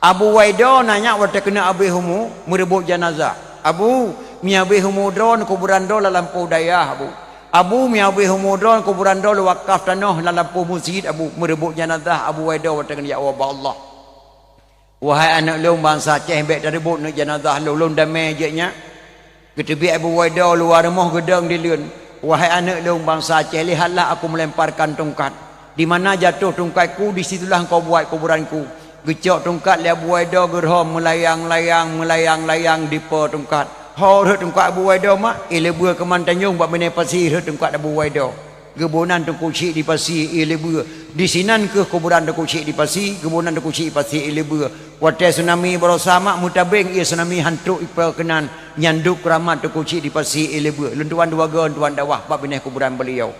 Abu Waido nanya waktu kena abi humu merebut jenazah. Abu mi abi humu drone kuburan do lampu dayah Abu. Abu miawi humudron kuburan dulu wakaf tanah dalam lampu masjid Abu merebut jenazah Abu Waido dengan ya Allah. Wahai anak lung bangsa Aceh baik terebut nak jenazah lung damai je nya. Ketebi Abu Waido luar rumah gedang di lun. Wahai anak lung bangsa Aceh lihatlah aku melemparkan tongkat. Di mana jatuh tongkatku di situlah engkau buat kuburanku. Gecok tongkat li Abu Waido gerham melayang di per tongkat. Hor tungkat Abu Waido mak ile bua ke Mantanyong bab mene pasir tungkat Abu Waido gebunan tungku cik di pasir ile bua di sinan ke kuburan tungku cik di pasir gebunan tungku cik pasir ile bua watai tsunami bersama mutabeng ia tsunami hantuk ipel kenan nyanduk keramat tungku cik di pasir ile bua lentuan dua gon tuan dawah bab mene kuburan beliau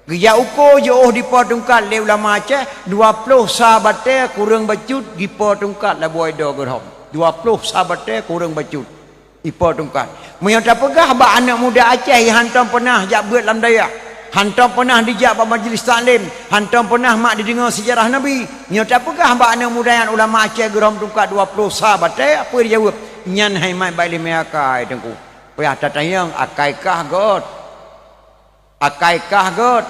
geja uko jauh di po tungkat le ulama Aceh 20 sahabat kurang bacut di po tungkat Abu Waido gerham 20 sahabat kurang bacut ipo tungkat menyang tak pegah ba anak muda Aceh yang hantam pernah jak buat dalam daya hantam pernah dijak ba majlis taklim hantam pernah mak didengar sejarah Nabi menyang tak pegah ba anak muda yang ulama Aceh geram tungkat 20 sahabat apa dia jawab nyan hai mai baile me akai tengku payah tatayang akaikah god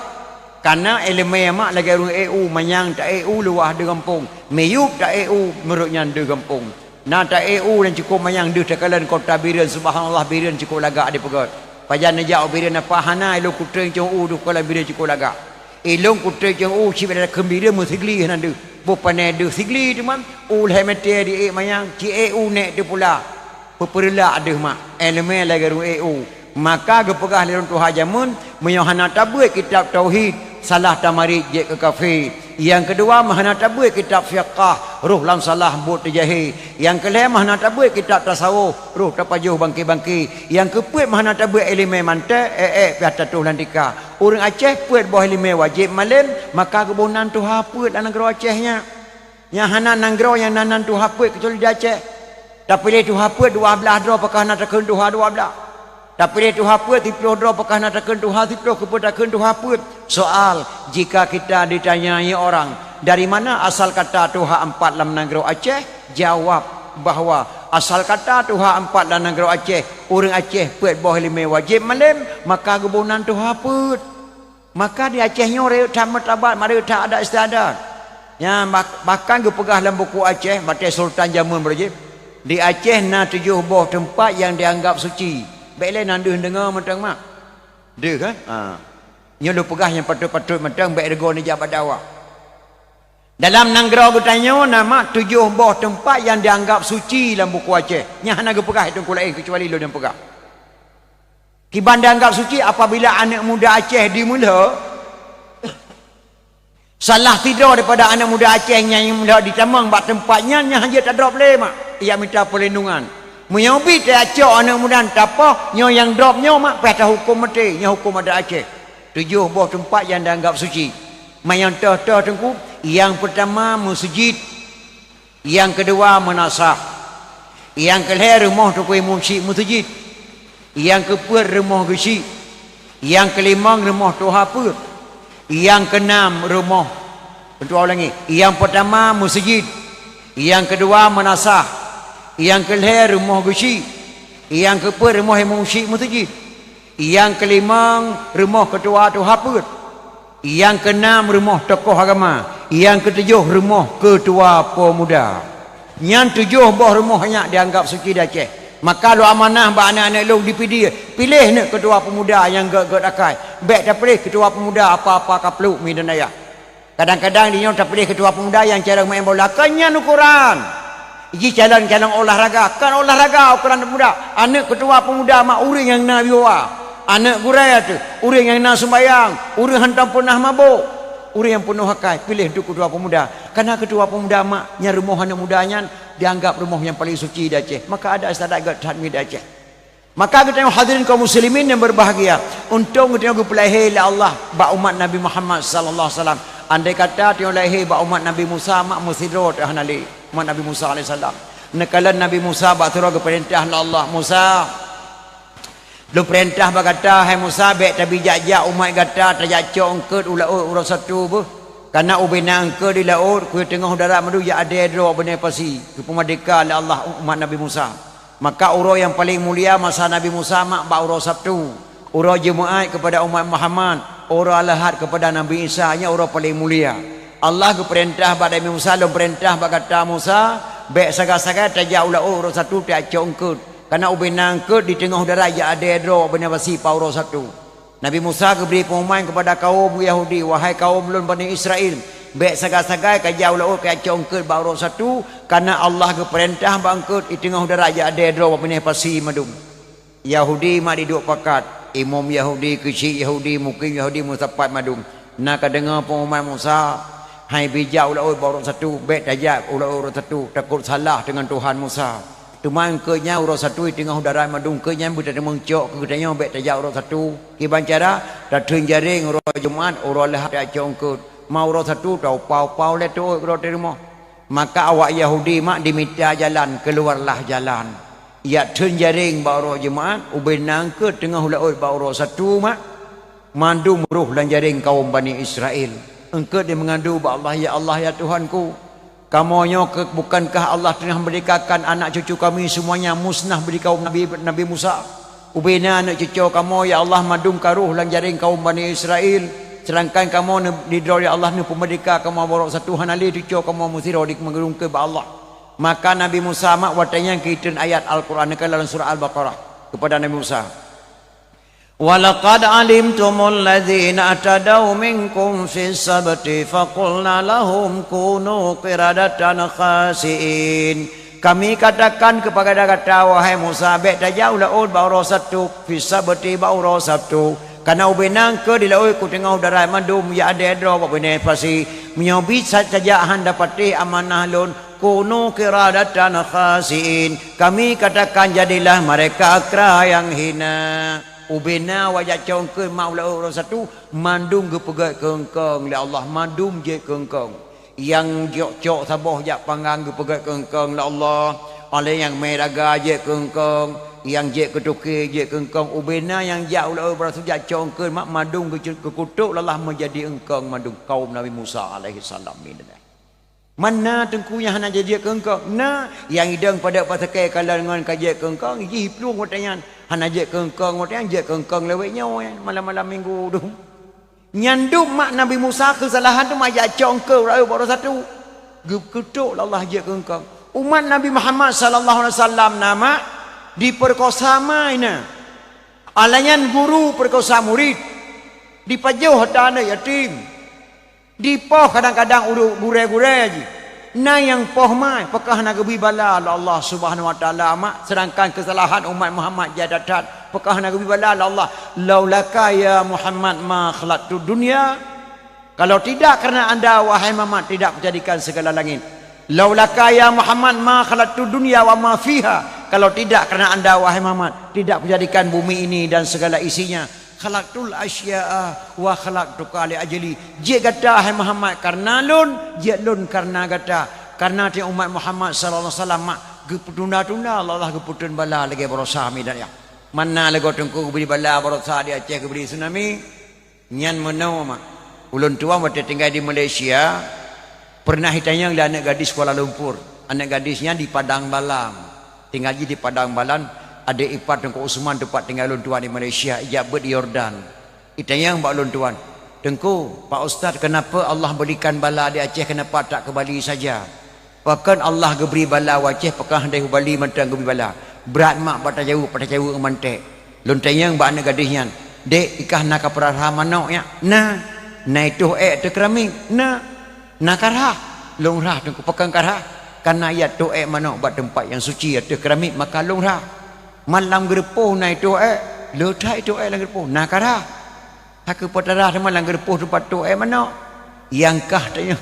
karena elemen mak lagi orang EU menyang tak EU luah di kampung meyup tak EU meruknya di kampung nata EU dan cukup mayang duh takalan kota Biren subhanallah Biren cukup lagak di pegot pajan najak Biren apa hana ilo kutreng cung u duh kala Biren cukup lagak ilong kutreng cung u ci beda kembira musigli nan duh bopane duh sigli teman ul hemete di mayang ci EU nek de pula peperla ada mak elemen lagi EU maka gepegah lirun tu hajamun meyohana tabuh kitab tauhid salah tamarid je ke kafir yang kedua mahana tabuh kitab fiqh ruh lam salah bot terjahil yang kelima mahana tabuh kitab tasawuf ruh tapajuh bangki-bangki yang keempat mahana tabuh elemen mante piata tuh landika orang Aceh puat boh elemen wajib malam maka kebunan tu haput dalam negara Acehnya yang hana nanggro yang nanan tu haput kecuali di Aceh tapi le tu haput 12 dro pakah nak tekun tu 12 tapi itu haput tiplo dro pakah nak takun Tuhan tiplo kepetakun tu haput soal jika kita ditanyai orang dari mana asal kata Tuhan 4 dalam negara Aceh jawab bahawa asal kata Tuhan 4 dalam negara Aceh orang Aceh puat boh lima wajib malam maka kebunan tu haput maka di Acehnya reu tamat tabat mari tak ada istiadat ya bahkan gepegah dalam buku Aceh Batik Sultan Jamun berjib di Aceh na 7 boh tempat yang dianggap suci baiklah nanduh dengar mentang mak dia kan nya lu pegah yang patut-patut mentang baik rego ni jabat dakwah dalam nanggara bertanya nama 7 boh tempat yang dianggap suci dalam buku Aceh nya hana gepegah itu kulain kecuali lu yang pegah kiban dianggap suci apabila anak muda Aceh dimula salah tidur daripada anak muda Aceh yang mula ditamang bak tempatnya nya hanya tak drop le mak ia minta perlindungan Menyobi tak acak anak muda apa nyo yang drop nyo mak patah hukum mati nyo hukum ada Aceh. 7 buah tempat yang dianggap suci. Mayang tah-tah tengku, yang pertama masjid, yang kedua menasah, yang kelima rumah tukui musik masjid, yang keempat rumah gesi, yang kelima rumah tuha pur, yang keenam rumah bentuk lagi. Yang pertama masjid, yang kedua menasah, yang kelima rumah gesi, yang keempat rumah musik masjid, yang kelima rumah ketua tuha pur, yang keenam rumah tokoh agama, yang ketujuh rumah ketua pemuda. Yang 7 buah rumah yang dianggap suci di Aceh. Maka lu amanah ba anak-anak lu dipilih, pilih nak ketua pemuda yang gak akai. Baik tak pilih ketua pemuda apa-apa kapluk mi dan ayah. Kadang-kadang dia tak pilih ketua pemuda yang cara main bola kanyan ukuran. Iki jalan-jalan olahraga, kan olahraga ukuran pemuda. Anak ketua pemuda mak urang yang nak biwa. Anak gurai tu, urang yang nak sembayang, urang hantam pernah mabuk. Orang yang penuh hakai pilih untuk ketua pemuda, karena ketua pemuda maknya rumah anak mudanya dianggap rumah yang paling suci di Aceh. Maka ada istilah hadmi di Aceh. Maka kita tengok hadirin kaum muslimin yang berbahagia, untung kita tengok pelahir Allah ba umat Nabi Muhammad sallallahu alaihi wasallam. Andai kata tengok lahir ba umat Nabi Musa mak musidro dah nali umat Nabi Musa alaihi salam. Nekalan Nabi Musa ba turun ke perintah Allah, Musa lu perintah berkata, hai Musa baik tapi jajak umat kata terjacok engkau ulau satu bu. Karena ubina engkau di laut ku tengah udara madu ya ada dro benar pasi ke pemerdeka oleh Allah umat Nabi Musa. Maka urau yang paling mulia masa Nabi Musa mak ba urau Sabtu. Urau Jumaat kepada umat Muhammad, urau Ahad kepada Nabi Isa nya urau paling mulia. Allah ke perintah pada Nabi Musa lu perintah berkata Musa baik saga-saga terjak ulau urau satu terjacok engkau. Karena ubinang ke di tengah udara ya ada dro benar pasi pauro satu. Nabi Musa beri pengumuman kepada kaum Yahudi, wahai kaum lun Bani Israel, baik sagai-sagai kajau lau ke congket pauro satu, karena Allah ke perintah bangkut di tengah udara ya ada dro benar pasi madum. Yahudi mak duduk pakat, imam Yahudi, kecil Yahudi, mukim Yahudi musapat madum. Nak dengar pengumuman Musa, hai bijak ulau pauro satu, baik tajak ulau satu, takut salah dengan Tuhan Musa. Tuman kenya urus satu di tengah udara madung kenya budak mengcok ke katanya baik tajak urus satu kiban cara datang jaring urus Jumaat urus Ahad tak congkut mau urus satu tau pau le tu urus di rumah. Maka awak Yahudi mak diminta jalan, keluarlah jalan. Ya datang jaring ba urus Jumaat ubenang ke tengah ulaut ba urus satu mak mandum ruh dan jaring kaum Bani Israel. Engkau dia mengadu ba Allah ya Tuhanku. Kamonyo bukankah Allah telah merdekakan anak cucu kami semuanya musnah beri kaum Nabi Musa. Ubina anak cucu kamu ya Allah madum karuh lan jaring kaum Bani Israel. Sedangkan kamu didro ya Allah ni pemerdeka kamu borok satu hanali cucu kamu musiro dik mengerung ke Allah. Maka Nabi Musa mak watanya kita ayat Al-Quran dalam surah Al-Baqarah kepada Nabi Musa. وَلَقَدْ عَلِمْتُمُ الَّذِينَ اعْتَدَوْا مِنْكُمْ فِي السَّبْتِ فَقُلْنَا لَهُمْ كُونُوا قِرَدَةً خَاسِئِينَ. Kami katakan kepada kata wahai Musa baik tajau laut bauro satu fi sabti bauro sabtu karena ubenang ke di laut ku tengah udara mandum ya ada dro apa bene pasi menyobi saja handa pati amanah lun kunu qiradatan khasiin. Kami katakan jadilah mereka kera yang hina. Ubena wajah congke maula orang satu mandum ke pegat kengkeng le Allah mandum je kengkeng yang jok sabah jak panggang ke pegat kengkeng le Allah oleh yang meraga je kengkeng yang je ketuke je kengkeng ubena yang jak ulah orang jak congke mak mandum ke kutuk Allah menjadi engkeng mandum kaum Nabi Musa alaihi salam ni. Mana tengku yang hana jadi kengkong na yang hidang pada pasakai kalau dengan kaji kengkong iji pelung watanya hana jadi kengkong watanya jadi kengkong lewatnya malam-malam minggu tu nyandum mak Nabi Musa kesalahan tu mak jacong ke baru satu ketuk Allah jadi kengkong umat Nabi Muhammad sallallahu alaihi wasallam nama diperkosa maina alanyan guru perkosa murid dipajau harta yatim di poh kadang-kadang urut gure-gure je. Na yang poh mai pekah nak gebi bala Allah Subhanahu wa taala mak sedangkan kesalahan umat Muhammad jadatat pekah nak gebi bala Allah laulaka ya Muhammad ma khalaqtu dunya. Kalau tidak karena anda wahai Muhammad tidak menjadikan segala langit. Laulaka ya Muhammad ma khalaqtu dunya wa ma fiha. Kalau tidak kerana anda wahai Muhammad tidak menjadikan bumi ini dan segala isinya. Khalaqtul asya'a wa khalaqtuka li ajli. Je kata hai Muhammad karena lun, je lun karena kata. Karena ti umat Muhammad sallallahu alaihi wasallam mak geputunda-tunda Allah geputun bala lagi berusaha midan ya. Mana lego tengku beri bala berusaha di Aceh beri tsunami. Nyan menau mak. Ulun tua waktu tinggal di Malaysia pernah hitanya ada anak gadis Kuala Lumpur. Anak gadisnya di Padang Balam. Tinggal di Padang Balan, ada ipar Tengku Usman tempat tinggal ulun tuan di Malaysia, ijabat di Yordan. Itanya yang ulun tuan. Tengku, Pak Ustaz, kenapa Allah berikan bala di Aceh, kenapa tak ke Bali saja? Bahkan Allah beri bala di Aceh, pakah dari Bali mentang beri bala. Berat mak pada jauh mantek. Lun tanya yang anak gadisnya, dek ikah nak perarah manok ya? Nah itu tu keramik. Nah karah. Long rah tengku pakang karah. Karena ayat doa mana buat tempat yang suci ada keramik maka lungrah malam gerpuh naik doa letak doa lang gerpuh nak karah hak petarah malam gerpuh tempat doa mana yang kah tanya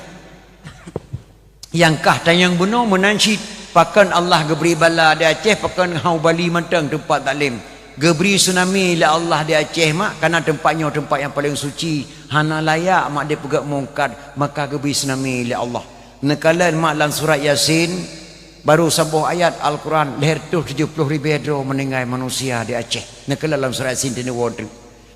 yang benar menansyid pakan Allah geberi bala di Aceh pakan hau Bali mentang tempat taklim geberi tsunami la Allah di Aceh mak karena tempatnya tempat yang paling suci hana layak mak dia pegak mungkad maka geberi tsunami la Allah. Nekalan mak dalam surat Yasin baru sebuah ayat Al-Quran leher tu 70,000 hidro meninggal manusia di Aceh. Nekalan dalam surat Yasin ini word.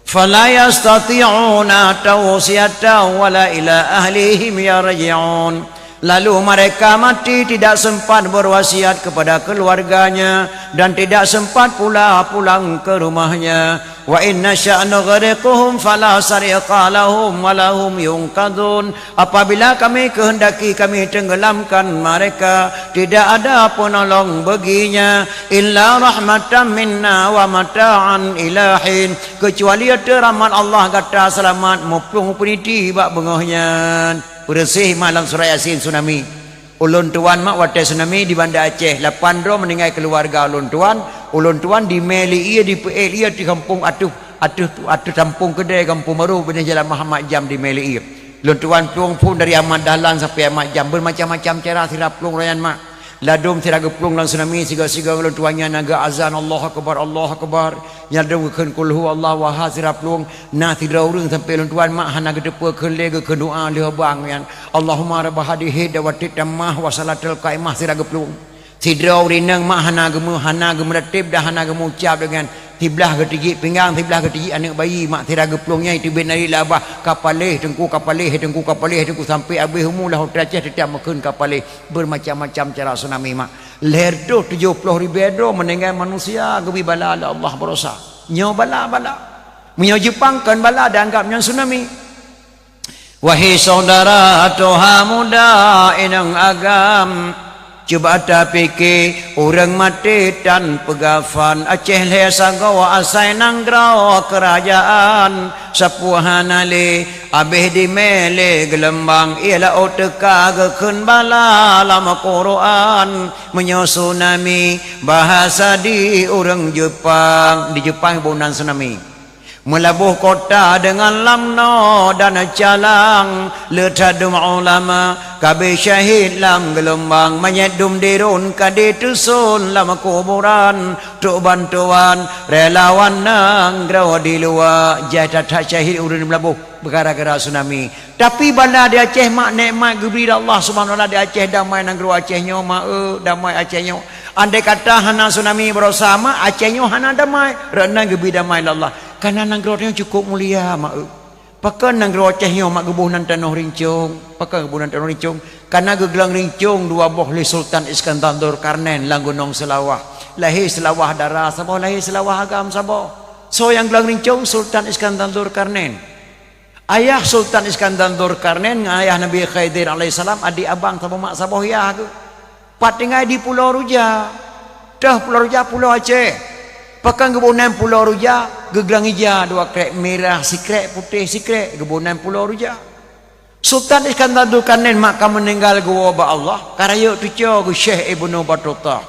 Fala yastati'una tawsiyatan wala ila ahlihim yarji'un. Lalu mereka mati tidak sempat berwasiat kepada keluarganya dan tidak sempat pula pulang ke rumahnya. Wa inna sya'nu ghariquhum fala sariqa lahum wa lahum yunqadun. Apabila kami kehendaki kami tenggelamkan mereka, tidak ada penolong baginya illa rahmatan minna wa mata'an ilahin, kecuali ada rahmat Allah kata selamat muplung puniti bak bengahnya. Bersih malam surah Yasin tsunami. Ulun tuan mak watai tsunami di Banda Aceh 8 ro meninggal keluarga ulun tuan di Meli ia di PL ia di kampung atuh kampung kedai kampung baru benih Jalan Muhammad Jam di Meli ia. Ulun tuan plung pun dari Ahmad Dahlan sampai Ahmad Jam bermacam-macam cara sirap plung rayan mak. Ladum sira geplung lang tsunami siga-siga ulun tuannya naga azan Allahu akbar nyadung keun kul hu Allah wa hasira plung na tidra urang sampai ulun tuan mak hana gedepe keun le ke doa le bang yan Allahumma rabb hadhihi dawati tammah wa salatul qaimah sira geplung tidra urinang mak hana gemeratib dah hana gemucap dengan tiblah ketigi pinggang tiblah ketigi anak bayi mak tira geplungnya itu benari labah kapaleh tengku sampai habis umulah hotel Aceh tetap makan kapaleh bermacam-macam cara tsunami mak leher tu 70,000 hidro meninggal manusia gebi bala Allah berosa nyo bala menyo Jepang kan bala dianggapnya tsunami. Wahai saudara toha muda inang agam, coba tak fikir orang mati dan pegafan Aceh le sagawa asai nanggrau kerajaan sapuhan ali abih di mele gelembang ialah oteka gekun bala lama Quran menyusunami bahasa di orang Jepang di Jepang bunan tsunami. Melabuh kota dengan lamno dan calang letadum ulama kabe syahid lam gelombang menyedum dirun kade tusun lam kuburan tuk bantuan relawan nang grawa di luar jatah syahid urun melabuh gara-gara tsunami. Tapi bala di Aceh mak nikmat geberi Allah Subhanahu wa taala di Aceh damai nang gru Acehnya mak damai Acehnya. Andai kata hana tsunami bersama Acehnya hana damai renang geberi damai Allah. Karena nanggronya cukup mulia mak. Pakai nanggro Acehnya mak gebunan tanah rincung. Pakai gebunan tanah rincung. Karena gegelang rincung dua boh li Sultan Iskandar Karnen lang gunung Selawah. Lahir Selawah darah Sabah, lahir Selawah agam Sabah. So yang gelang rincung Sultan Iskandar Karnen. Ayah Sultan Iskandar Karnen dengan ayah Nabi Khidir alaihissalam adik abang sama mak Sabah ya ke. Pat tinggal di Pulau Ruja. Dah Pulau Ruja Pulau Aceh. Pakan kebunan Pulau Ruja gegelang hijau dua krek merah sikrek putih sikrek kebunan Pulau Ruja. Sultan Iskandar Karnen maka meninggal gua ba Allah karaya tuco ke Syekh Ibnu Battuta.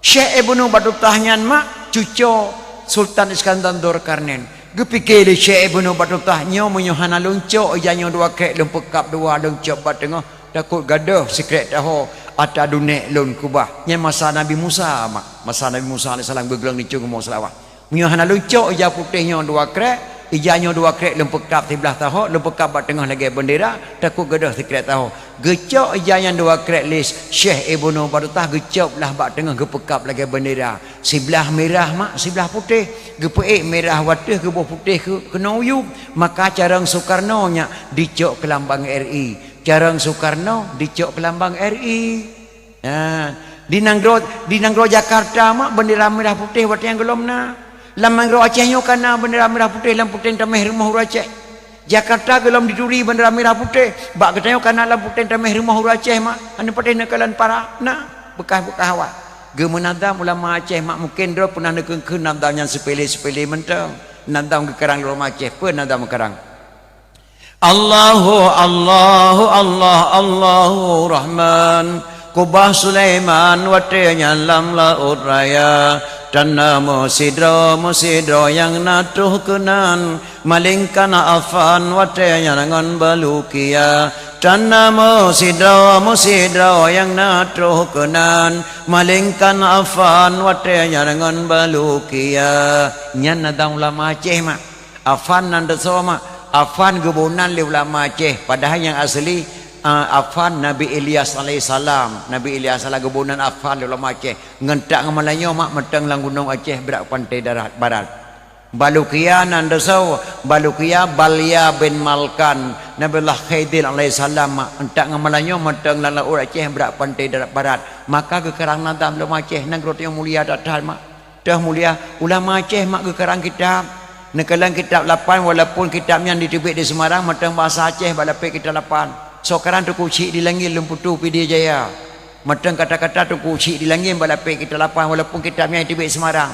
Syekh Ibnu Battuta nyan mak cuco Sultan Iskandar Karnen. Gepikir Syekh Ibnu Battuta nyo menyohana luncok janyo dua krek lempekap dua luncok bat tengah takut gaduh sikrek tahu ata dunek lun kubah nya masa Nabi Musa mak masa Nabi Musa alaihi salam gegelang ni cung ngomong selawat Munyahana lucok ija putihnya dua krek, ijanya dua krek lempekap sebelah tahu, lempekap bat tengah lagi bendera, takut gedah sekrek tahu. Gecok ijanya dua krek lis Syekh Ibnu Battah gecok lah bat tengah gepekap lagi bendera. Sebelah merah mak, sebelah putih. Gepeik merah watih gebuh putih kena uyup. Maka carang Soekarno nya dicok ke lambang RI. Carang Soekarno dicok ke lambang RI. Di Nanggro Jakarta mak bendera merah putih watih yang gelom na. Lamang Aceh nyo kana bendera merah putih lam putih tameh rumah Aceh. Jakarta gelom diduri bendera merah putih. Bak katayo kana lam putih tameh rumah Aceh mak. Anu putih nakalan para na bekas-bekas awak. Ge menadam ulama Aceh mak mungkin dro pernah nekeun nadam yang sepele-sepele mentang. Nadam ke kerang ulama Aceh pun nadam kerang. Allahu Allahu Allah Allahu Rahman. Kubah Sulaiman watenya lam laut raya. Tanah musidro yang natuh kenan malingkan afan watenya dengan balukia. Tanah musidro yang natuh kenan malingkan afan watenya dengan balukia. Nyan nadang ulama Aceh mak afan nanda sama afan gebunan li ulama Aceh padahal yang asli Afan Nabi Ilyas alaihissalam. Nabi Ilyas ala gebunan Afan ulama Aceh ngentak ngamalanyo mak meteng lang gunung Aceh berak pantai darat barat. Balukia nandasau Balukia Balya bin Malkan Nabiullah Khidir alaihissalam mak entak ngamalanyo meteng lang laut Aceh berak pantai darat barat. Maka gekerang nadam ulama Aceh nang grot yang mulia datal mak. Dah mulia ulama Aceh mak gekerang kitab. Nekalang kitab 8 walaupun kitab yang ditebik di Semarang meteng bahasa Aceh balapik kitab 8. Sokaran tu kucik di langit lemputu pidi jaya. Matang kata-kata tu kucik di langit balapik kita lapang walaupun kitabnya di Semarang.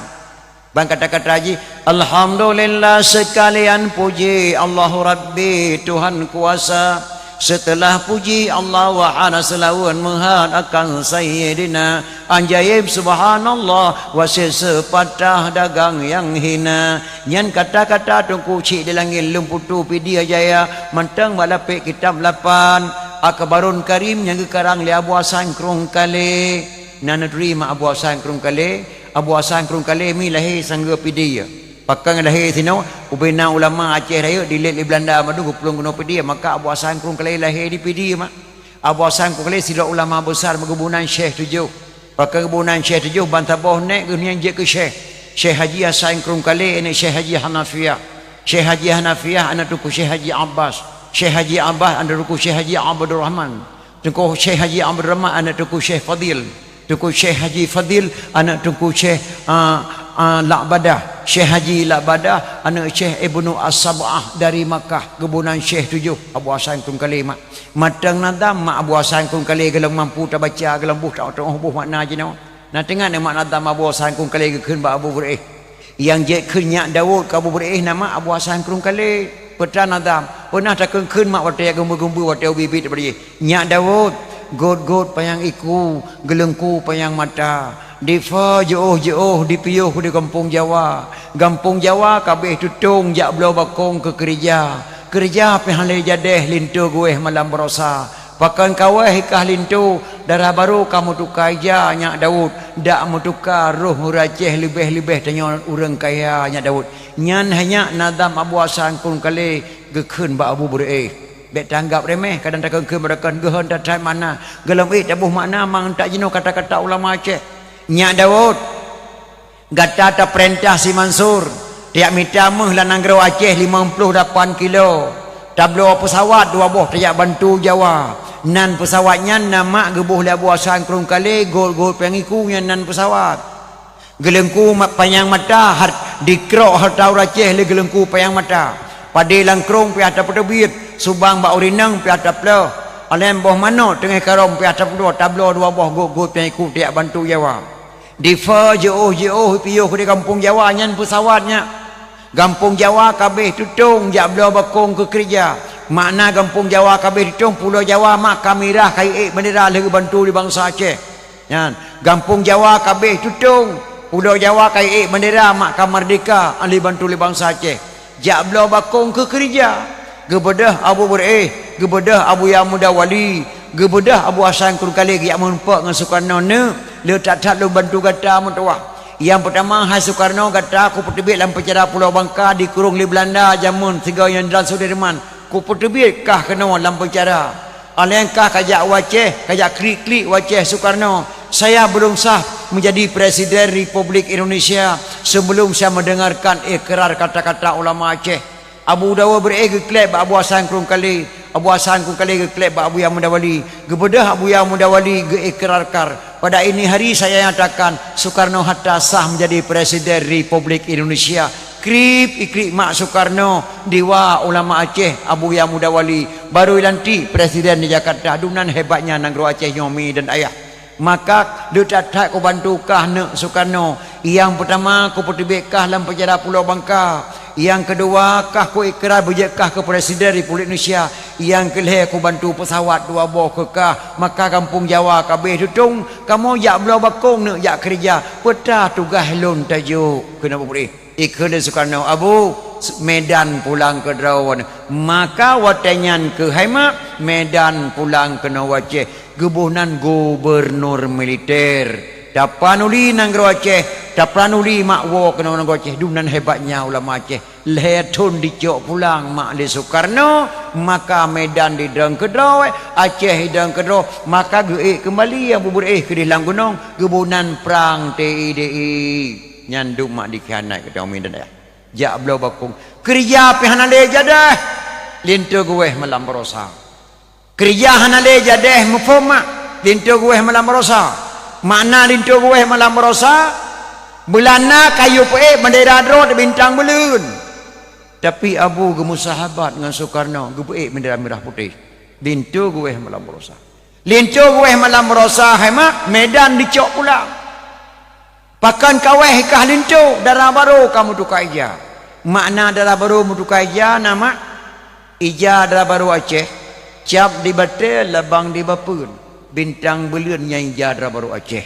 Bang kata-kata haji alhamdulillah sekalian puji Allahu Rabbi Tuhan kuasa. Setelah puji Allah wa ana selawun menghad akan sayyidina anjaib subhanallah wasil sepatah dagang yang hina. Nyan kata-kata tungku cik di langit lemputu pidi jaya mentang balapik kitab 8 akbarun karim yang gekarang li Abu Hasan Krung Kale nana terima Abu Hasan Krung Kale. Abu Hasan Krung Kale mi lahir sangga pidi pakang lahir sino ubina ulama Aceh raya dilit di Belanda madu gupulung guna pidi maka Abu Hasan Krung Kale lahir di pidi mak. Abu Hasan Krung Kale sila ulama besar berkebunan Syekh 7. Pakai kebunan Syekh 7 bantaboh naik dunia je ke Syekh Haji Hasan Krung Kale ini Syekh Haji Hanafiyah. Syekh Haji Hanafiyah anak tuku Syekh Haji Abbas. Syekh Haji Abbas anak tuku Syekh Haji Abdul Rahman. Tuku Syekh Haji Abdul Rahman anak tuku Syekh Fadil. Tuku Syekh Haji Fadil anak tuku Syekh La'badah. Syekh Haji La'badah anak Syekh Ibnu As-Sab'ah dari Makkah kebunan Syekh 7 Abu Hasan Krung Kale mak. Matang nadam mak Abu Hasan Krung Kale gelang mampu tak baca gelang buh tak buh makna je no. Nah tengah mak nadam Abu Hasan Krung Kale gekeun ba Abu Buraih. Yang je kenyak Daud ke Abu Buraih nama Abu Hasan Krung Kale. Petra nadam pernah tak keun mak wate gembu-gembu wate bibit beri. Nyak Daud god payang iku gelengku payang mata. Difa jauh-jauh dipiyuh di kampung Jawa. Kampung Jawa kabeh tutung jak belau bakong ke kerja. Kerja pihale jadeh lintu gue malam berosa. Pakan kawah ikah lintu darah baru kamu tukar ja Nyak Daud. Dak mu tukar roh Aceh lebih-lebih tanya urang kaya Nyak Daud. Nyan hanya nadam Abu Hasan Krung Kale gekeun ba Abu Buraih. Bet tanggap remeh kadang tak keun berakan gehon tak mana. Gelam tabuh makna mang tak jino kata-kata ulama Aceh. Nyak Daud gata ta perintah si Mansur tiap mita meh lah Nanggro Aceh 58 kilo tablo pesawat dua buah tiap bantu Jawa nan pesawatnya nama gebuh Abu Hasan Krung Kale gol pengikunya nan pesawat gelengku panjang mata dikrok harta Aceh le gelengku panjang mata pade langkrong pi atap terbit subang ba urinang pi atap le alem boh mano tengah karom pi atap dua tablo dua buah gol pengiku tiap bantu Jawa. Difa jauh-jauh piyuh di kampung Jawa nyan pesawatnya. Kampung Jawa kabeh tutung jak belau bakong ke kerja. Makna kampung Jawa kabeh tutung pulau Jawa mak kamirah kai bendera lagi bantu di bangsa Aceh. Nyan, kampung Jawa kabeh tutung pulau Jawa kai bendera mak kamardika ahli bantu di bangsa Aceh. Jak belau bakong ke kerja. Gebedah Abu Buraih, gebedah Abu Yamuda Wali, gebedah Abu Hasan kun kali yak mempak dengan Soekarno ne le tak lu bantu kata mentua. Yang pertama Hai Soekarno kata aku pertebik dalam penjara Pulau Bangka dikurung di Belanda zaman Tiga Jenderal Sudirman. Ku pertebik kah kena dalam penjara. Alengkah kajak waceh, kajak klik-klik waceh Soekarno. Saya belum sah menjadi Presiden Republik Indonesia sebelum saya mendengarkan ikrar kata-kata ulama Aceh. Abu Dawa berklep Abu Hasan kurung kali. Abu Hasan kurung kali klep Abu Yang Mudawali. Gebedah Abu Yang Mudawali ikrarkar. Pada ini hari saya nyatakan Soekarno hatta sah menjadi Presiden Republik Indonesia. Ikrik mak Soekarno dewa ulama Aceh Abu Yang Mudawali baru nanti Presiden di Jakarta. Dunan hebatnya Negro Aceh Nyomi dan ayah. Maka dia tak kau bantukah nak Soekarno. Yang pertama kau pertibikah dalam penjara Pulau Bangka. Yang kedua kah kau ikrar berjekah ke Presiden Republik Indonesia. Yang kelih kau bantu pesawat 2 buah kekah. Maka kampung Jawa kabeh tutung kamu jak belau bakung nak jak kerja peta tugas lon tajuk kenapa boleh ikut Soekarno Abu Medan pulang ke Derawan. Maka watanyan ke Haima Medan pulang ke Nawaceh gebunan gubernur militer. Tapanuli Negro Aceh, tapanuli makwo kena Negro Aceh. Dunan hebatnya ulama Aceh. Letun dicok pulang mak di Soekarno, maka Medan di Deng Kedro, Aceh di Deng Kedro, maka geik kembali yang bubur ke di Lang Gunung, gebunan perang TIDI. Nyandung mak dikhianat ke Taumi dan ayah. Jak belau bakung. Kerja pihanale jadah. Lintu gue malam berosa. Kerja hanale jadah mufoma. Lintu gue malam berosa. Makna lintu gue malam berosa. Belana kayu pe bendera drone bintang belun. Tapi Abu gemusahabat dengan Soekarno gepe bendera merah putih. Lintu gue malam berosa. Lintu gue malam berosa hemak Medan dicok pula. Pakan kaweh kah lintu darah baru kamu tukar ija. Makna darah baru mutukar ija nama ija darah baru Aceh. Cap di batel labang di bapun. Bintang belun yang ija darah baru Aceh.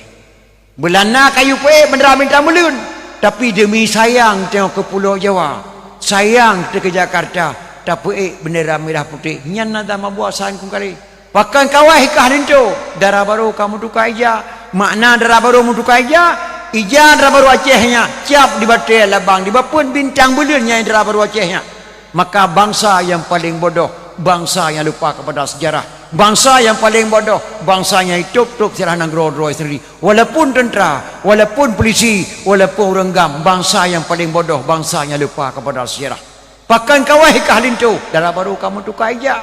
Belana kayu pe bendera bintang belun. Tapi demi sayang tengok ke Pulau Jawa. Sayang ke Jakarta. Tapi bendera merah putih. Nyan nada mabuah sayang kung kali. Pakan kawah kah lintu darah baru kamu tukar ija. Makna darah baru mutukar ija. Ija darah baru Acehnya. Cap di batel labang di bapun bintang belun yang darah baru Acehnya. Maka bangsa yang paling bodoh, bangsa yang lupa kepada sejarah. Bangsa yang paling bodoh, bangsa yang hidup sejarah Negro sendiri. Walaupun tentera, walaupun polisi, walaupun orang gam, bangsa yang paling bodoh, bangsa yang lupa kepada sejarah. Pakan kawah kah lintu darah baru kamu tukar ija.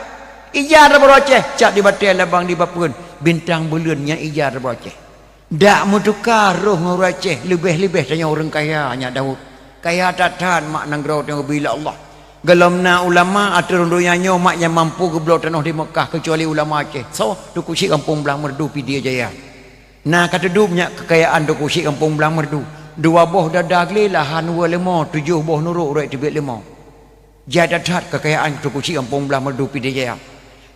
Ija darah baru Aceh, cap di batel labang di bapun bintang belun yang ija darah baru Aceh. Dak mutukar roh ngurus Aceh lebih-lebih tanya orang kaya hanya Daud. Kaya tatan mak Negro tengok bila Allah. Gelamna ulama atur dunyanya mak yang mampu ke belau tanah di Mekah kecuali ulama Aceh. So, dukusi kampung Belang Merdu Pidi Jaya. Nah kata dumnya kekayaan dukusi kampung Belang Merdu. 2 boh dadah geli lahan 2 lemo, 7 boh nuruk rek tibet lemo. Jadadat kekayaan dukusi kampung Belang Merdu Pidi Jaya.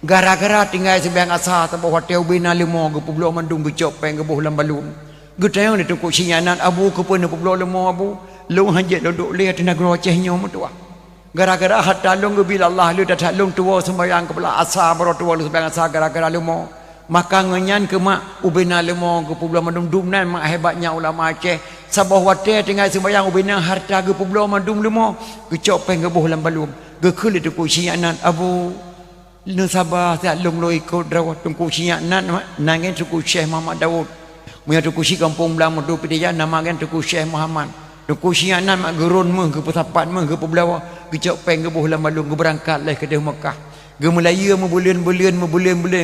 Gara-gara tinggal sebiang asa tempat hotel bina lemo ke Pulau Mandung becok peng ke boh lambalun. Getayang di dukusi nyanan abu ke pun Pulau lemo abu. Lu hajat duduk lihat di Negro Acehnya mutua. Gara-gara hatta lung bila Allah lu dah lung tua sembahyang kepala asa baru tua lu sembahyang asa gara-gara lu mau maka ngenyan ke mak ubina lu mau ke Pulau Mandung dumnan mak hebatnya ulama Aceh sabah wate tinggal sembahyang ubina harta ke Pulau Mandung lu mau gecok peng ke boh lambalum gekul itu kusianan abu nu sabah tak lung lu ikut rawat tungku sianan nangin suku Syekh Muhammad Daud punya tuku si kampung Belang Merdu Pidijaya namakan tuku Syekh Muhammad tuku sianan mak gerun meh ke petapat meh ke Pebelawa gecok peng ke boh lambalum ke berangkat lah ke Mekah ke Melaya membulian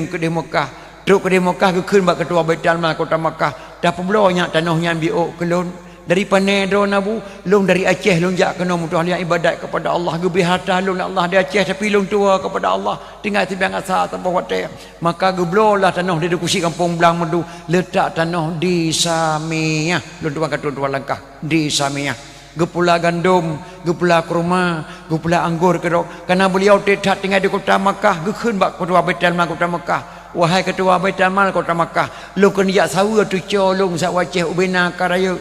ke Mekah truk ke Mekah ke kun bak ketua Baitul Mal kota Mekah dah Pebelawanya tanahnya biok kelon dari Panedro nabu long dari Aceh long jak kena mutuh lihat ibadat kepada Allah gebih harta long Allah di Aceh tapi long tua kepada Allah tinggal timbang asa tanpa wate maka geblolah tanah di dukusi kampung Belang Merdu letak tanah di Samiyah long tuan kata tuan langkah di Samiyah gepula gandum gepula kurma gepula anggur kerok karena beliau tidak tinggal di kota Makkah gekun bak ketua Baitul Mal kota Makkah wahai ketua Baitul Mal kota Makkah lu kan ya sawu tu colong sak waceh ubina karaya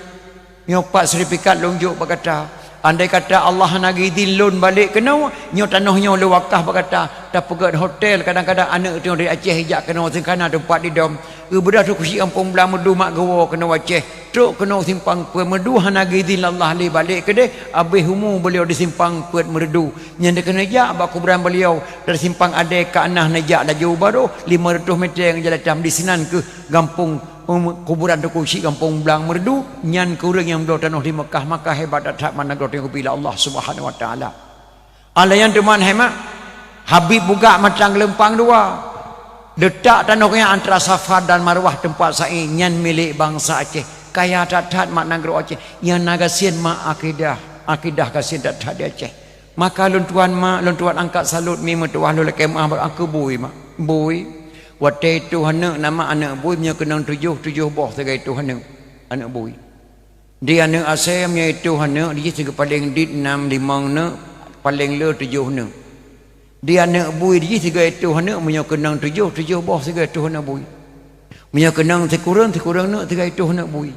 nyopak sertifikat lonjuk berkata Andai kata Allah nagi dilun balik kena nyo tanahnya lu wakaf berkata tak pegat hotel kadang-kadang anak tu dari Aceh hijak kena singkana tempat di dom bedah tu kusi kampung belah medu mak gawa kena Aceh truk kena simpang puat medu nagi din Allah li balik ke deh habis humu beliau di simpang puat medu nyanda kena jak bak kuburan beliau dari simpang ade ke anah najak dah jauh baru 500 meter yang jalan di sinan ke kampung kuburan tu kusi kampung belang merdu nyan kurang yang belau tanah di Mekah maka hebat datang mana kau tengok bila Allah Subhanahu wa taala ala yang teman hemat Habib buka macam lempang dua detak tanahnya antara Safa dan Marwah tempat saya nyan milik bangsa Aceh kaya tat mak negeri Aceh yang nagasien mak akidah kasien tat di Aceh maka luntuan angkat salut mi metuah lu kemah aku bui mak bui waktu itu nama anak bui punya kenang tujuh boh sebagai itu anak bui dia anak asalnya itu dia juga paling dit 6 5 paling le 7 dia anak bui dia juga itu punya kenang tujuh boh sebagai itu anak bui punya kenang sekurang sebagai itu anak bui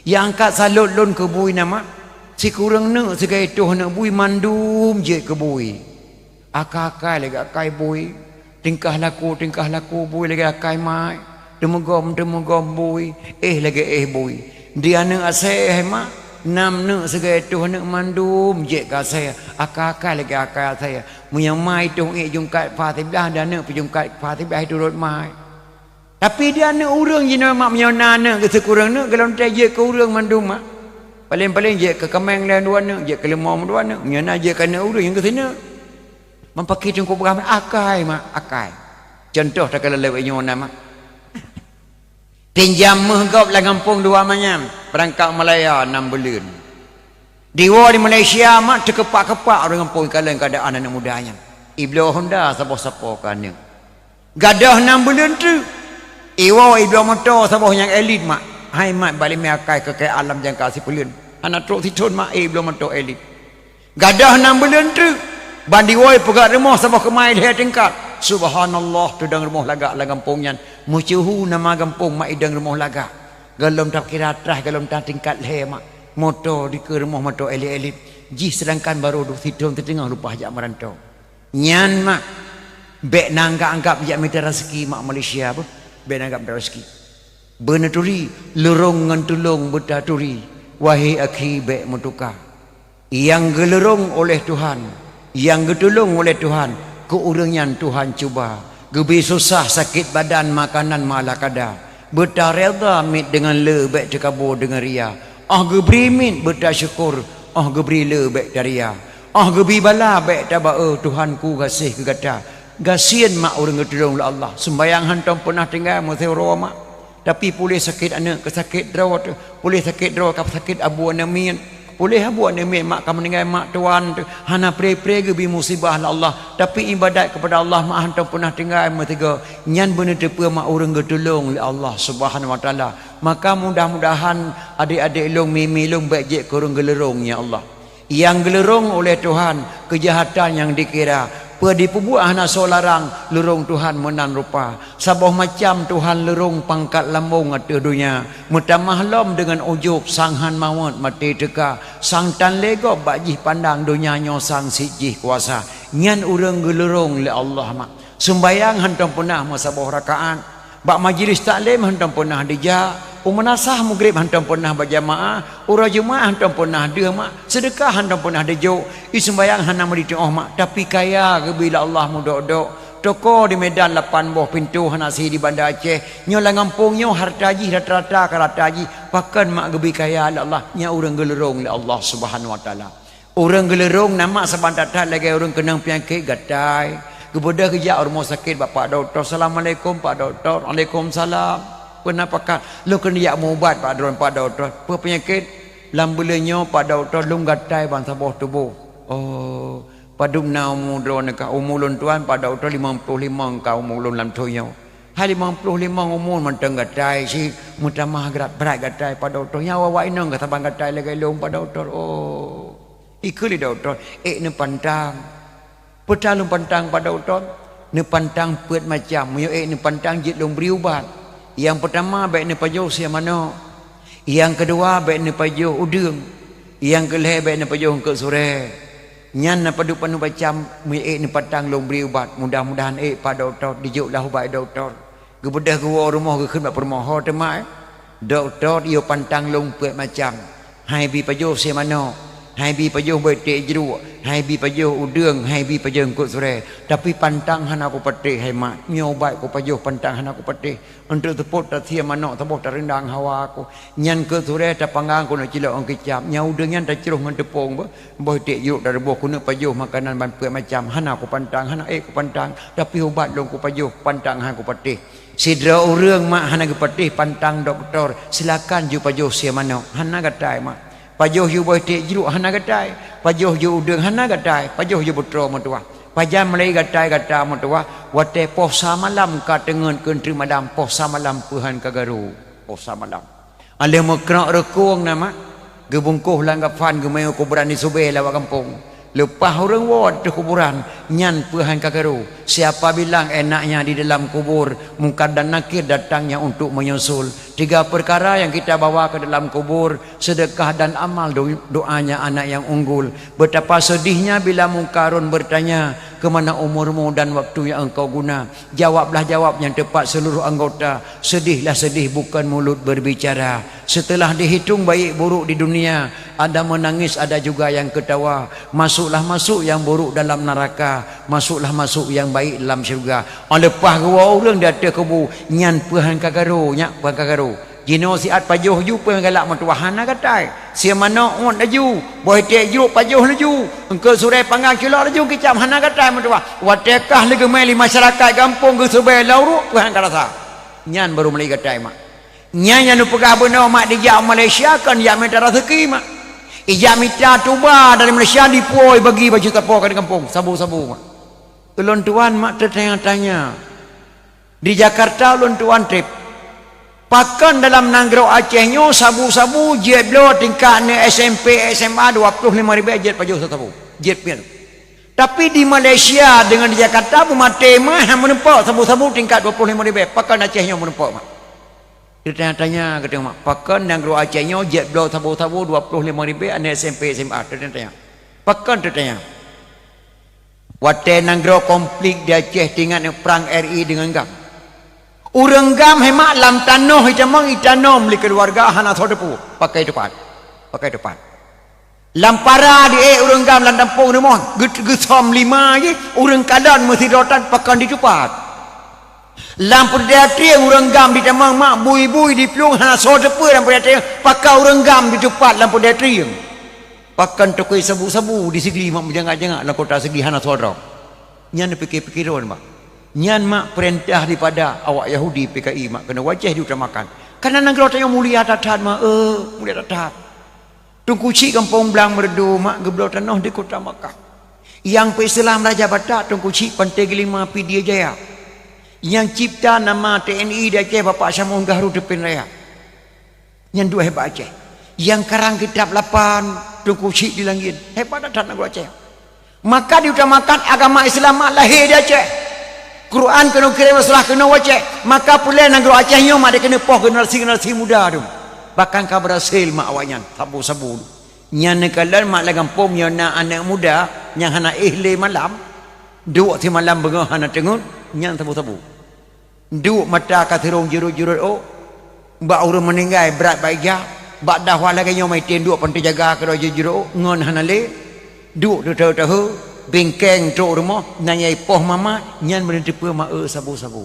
yang angkat salut lon ke bui nama sekurang sebagai itu anak bui mandum je ke bui akak-akak lagi akai bui tingkah laku bui lagi akai mai demegom bui lagi bui dia nak asai mak nam nak segai tu nak mandum je ka saya akak lagi akak saya punya mai tu jungkat Fatibah dan nak jungkat Fatibah turut mai tapi dia nak urang je mak punya nak ke sekurang nak kalau tak je ke urang mandum mak paling je ke kemeng lain dua nak je ke lemah dua nak nyana je kana urang yang ke sini mempaki tungku beramai akai mak akai contoh tak kalau lewat nyona mak pinjam menggap lah kampung dua manyam perangkat Malaya 6 bulan diwa di Malaysia mak terkepak-kepak orang kampung kalian keadaan anak mudanya iblis Honda siapa-siapa kan gadah 6 bulan tu iblis motor siapa yang elit mak hai mak balik mai akai ke alam jangka si pelun anak truk si mak iblis motor elit gadah 6 bulan tu bandiwoi pegat rumah sampai kemai dia tingkat subhanallah tu dang rumah lagak lah kampungnya mucuhu nama kampung mak idang rumah lagak galom tak kira atrah galom tak tingkat le mak motor di ke rumah motor elit-elit ji sedangkan baru duk sidong tengah lupa jak merantau nyan mak bek nanggap-anggap jak minta rezeki mak Malaysia apa bek nanggap rezeki benaturi lerong ngan tulung betaturi wahai akhi bek mutuka yang gelerong oleh Tuhan yang getulung oleh Tuhan keurangan Tuhan cuba gebi susah sakit badan makanan malah kada betah reda mit dengan le baik terkabur dengan ria gebri mit betah syukur gebri le baik daria gebi bala baik tabak Tuhanku kasih ke kata gasien mak orang getulung lah Allah sembayang hantam pernah tinggal museu mak tapi boleh sakit anak ke sakit drawat boleh sakit drawat ke sakit abu anamin boleh buat ni mak kamu meninggal mak tuan hana pre-pre gebi musibah Allah tapi ibadat kepada Allah mak hantam pernah tinggal matiga nyan bener tepa mak orang getulung oleh Allah Subhanahu wa taala maka mudah-mudahan adik-adik long mimi long baik je kurang gelerong ya Allah yang gelerong oleh Tuhan kejahatan yang dikira dipubuh anak solarang lerong Tuhan menan rupa sabah macam Tuhan lerong pangkat lambung atau dunia mutamah lom dengan ujuk sanghan mawat mati teka sang tan lego bajih pandang dunia nyosang sijih kuasa nyan urang gelerong le Allah mak sembayang hantam punah masabah rakaat bak majlis taklim hantam punah dijak umanasah maghrib hantam punah berjamaah ura jemaah hantam punah dia mak sedekah hantam punah dejo sembayang hanam di tengah mak tapi kaya ke bila Allah mudok-dok toko di Medan 8 buah pintu hanasi di Bandar Aceh nyo la ngampung nyo hartaji rata-rata karataji pakan mak gebi kaya Allah nya urang gelerong le Allah Subhanahu wa taala urang gelerong nama sabantat lagi urang kenang penyakit gatai kepada kerja rumah sakit bapak doktor assalamualaikum pak doktor waalaikumsalam kenapa kak lu kena yak ubat pak doktor apa penyakit lambulannya pak doktor lu gatai bangsa bawah tubuh padum na umur ka umulun tuan pak doktor 55 ka umulun lam toyo hai 55 umur mentang gatai si mutamah berat gatai pak doktor nyawa wa inang kata bang gatai lagi lu pak doktor ikuli doktor ne pantang petalung pantang pak doktor ne pantang pet macam yo ne pantang jit long beriubat yang pertama baik ni pajuh sia mana yang kedua baik ni pajuh udung yang keleh baik na pajuh ke sore nyan na padu panu bacam mi ni patang long beri ubat mudah-mudahan pada doktor dijuk lah ubat doktor gebedah gua rumah ke khidmat permoho temai doktor yo pantang long pet macam hai bi pajuh se mano hai bi pajuh betek jeruk hai bi pajuh udang hai bi pajuh kut sore tapi pantang hana aku patih hai mak nyobat ku pajuh pantang hana aku patih untuk teput tak sia manok teboh tak rendang hawa aku nyan kut sore tak panggang ku nak cilok ang kecap nyau dengan tak ceruh ngan tepung betek jeruk dak reboh ku nak pajuh makanan ban puak macam hana aku pantang hana ku pantang tapi ubat long ku pajuh pantang hana aku patih sidra urang mak hana ku patih pantang doktor silakan ju pajuh sia manok hana gatai mak pajuh you boy tek jeruk hana gatai pajuh you udang hana gatai pajuh you betra matua pajam mulai gatai gata matua wate posa malam ka tengen kentri madam posa malam puhan kagaru posa malam ale mekrak rekung nama gebungkuh langgapan gemeu kuburan di sube lawak kampung lepas orang wad tu kuburan nyan puhan kagaru siapa bilang enaknya di dalam kubur mungkar dan nakir datangnya untuk menyusul 3 perkara yang kita bawa ke dalam kubur sedekah dan amal doanya anak yang unggul betapa sedihnya bila mungkarun bertanya kemana umurmu dan waktu yang engkau guna jawablah jawab yang tepat seluruh anggota sedihlah sedih bukan mulut berbicara setelah dihitung baik buruk di dunia ada menangis ada juga yang ketawa masuklah masuk yang buruk dalam neraka masuklah masuk yang baik dalam syurga lepas gua orang dia ada kubu nyan puhan kagaru nyak puhan kagaru jino siat pajuh ju puhan galak matuahana katai sia mana on laju boy tek ju pajuh laju engkau surai panggang kilok laju kicam hana katai matuah watekah lagi meli masyarakat kampung ke subai lauruk puhan karasa nyan baru mulai katai mak nyan yang pegah benar mak dijak Malaysia kan ya minta rezeki mak ijak minta tuba dari Malaysia dipoi bagi baju tapau ke kampung sabu-sabu mak ulun tuan mak tertanya-tanya di Jakarta ulun tuan trip pakan dalam Nanggro Acehnya sabu-sabu jet blow tingkat ni SMP SMA 25,000 jet pajuh sabu jet pian tapi di Malaysia dengan di Jakarta bermati mah menempak sabu-sabu tingkat 25,000 pakan Acehnya menempak mak dia tanya kata mak pakan Nanggro Acehnya jet blow sabu-sabu 25,000 ane SMP SMA dia tanya pakan dia tanya wate Nanggro konflik di Aceh tingkat perang RI dengan Gam urang Gam hemat lam tanah hijamang itanam li keluarga hana sodepu pakai depan lampara di urang Gam lan dampung rumah gesom 5 je urang kadan mesti rotan pakan dicupat lampu diatri urang Gam di tamang mak bui-bui di pelung hana sodepu lampu diatri pakai urang Gam dicupat lampu diatri pakan tokoi sabu-sabu di segi mak menjangak-jangak dalam kota segi hana sodok nyan fikir-fikiran mak nyan mak perintah daripada awak Yahudi PKI mak kena wajah diutamakan karena Nanggro tanya mulia tatat mak mulia tatat tungku cik kampung belang merdu mak geblau tanah di kota Makkah yang Islam Raja Batak tungku cik Pantai Gelima Pidia Jaya yang cipta nama TNI di Aceh Bapak Syamun Gahru Depin Raya yang dua hebat Aceh yang karang kitab 8 tungku cik di langit hebat tatat Nanggro Aceh maka diutamakan agama Islam lahir di Aceh Quran kena kirim Rasulullah kena wajah maka pula Nanggro Aceh nyo mak dia kena poh generasi muda tu bahkan kau berhasil mak awaknya sabu-sabu nyan nekalan mak la kampung yang anak muda yang hana ihle malam duk si malam bengah hana tengun nyan sabu-sabu duk mata kathirong jurut-jurut mbak urang meninggal berat baiknya bak dahwa lagi nyo mai ten duk pantai jaga ke jurut ngon hana le duk tahu bengkeng tok rumah nanyai poh mama nyan menentipu mak sabu-sabu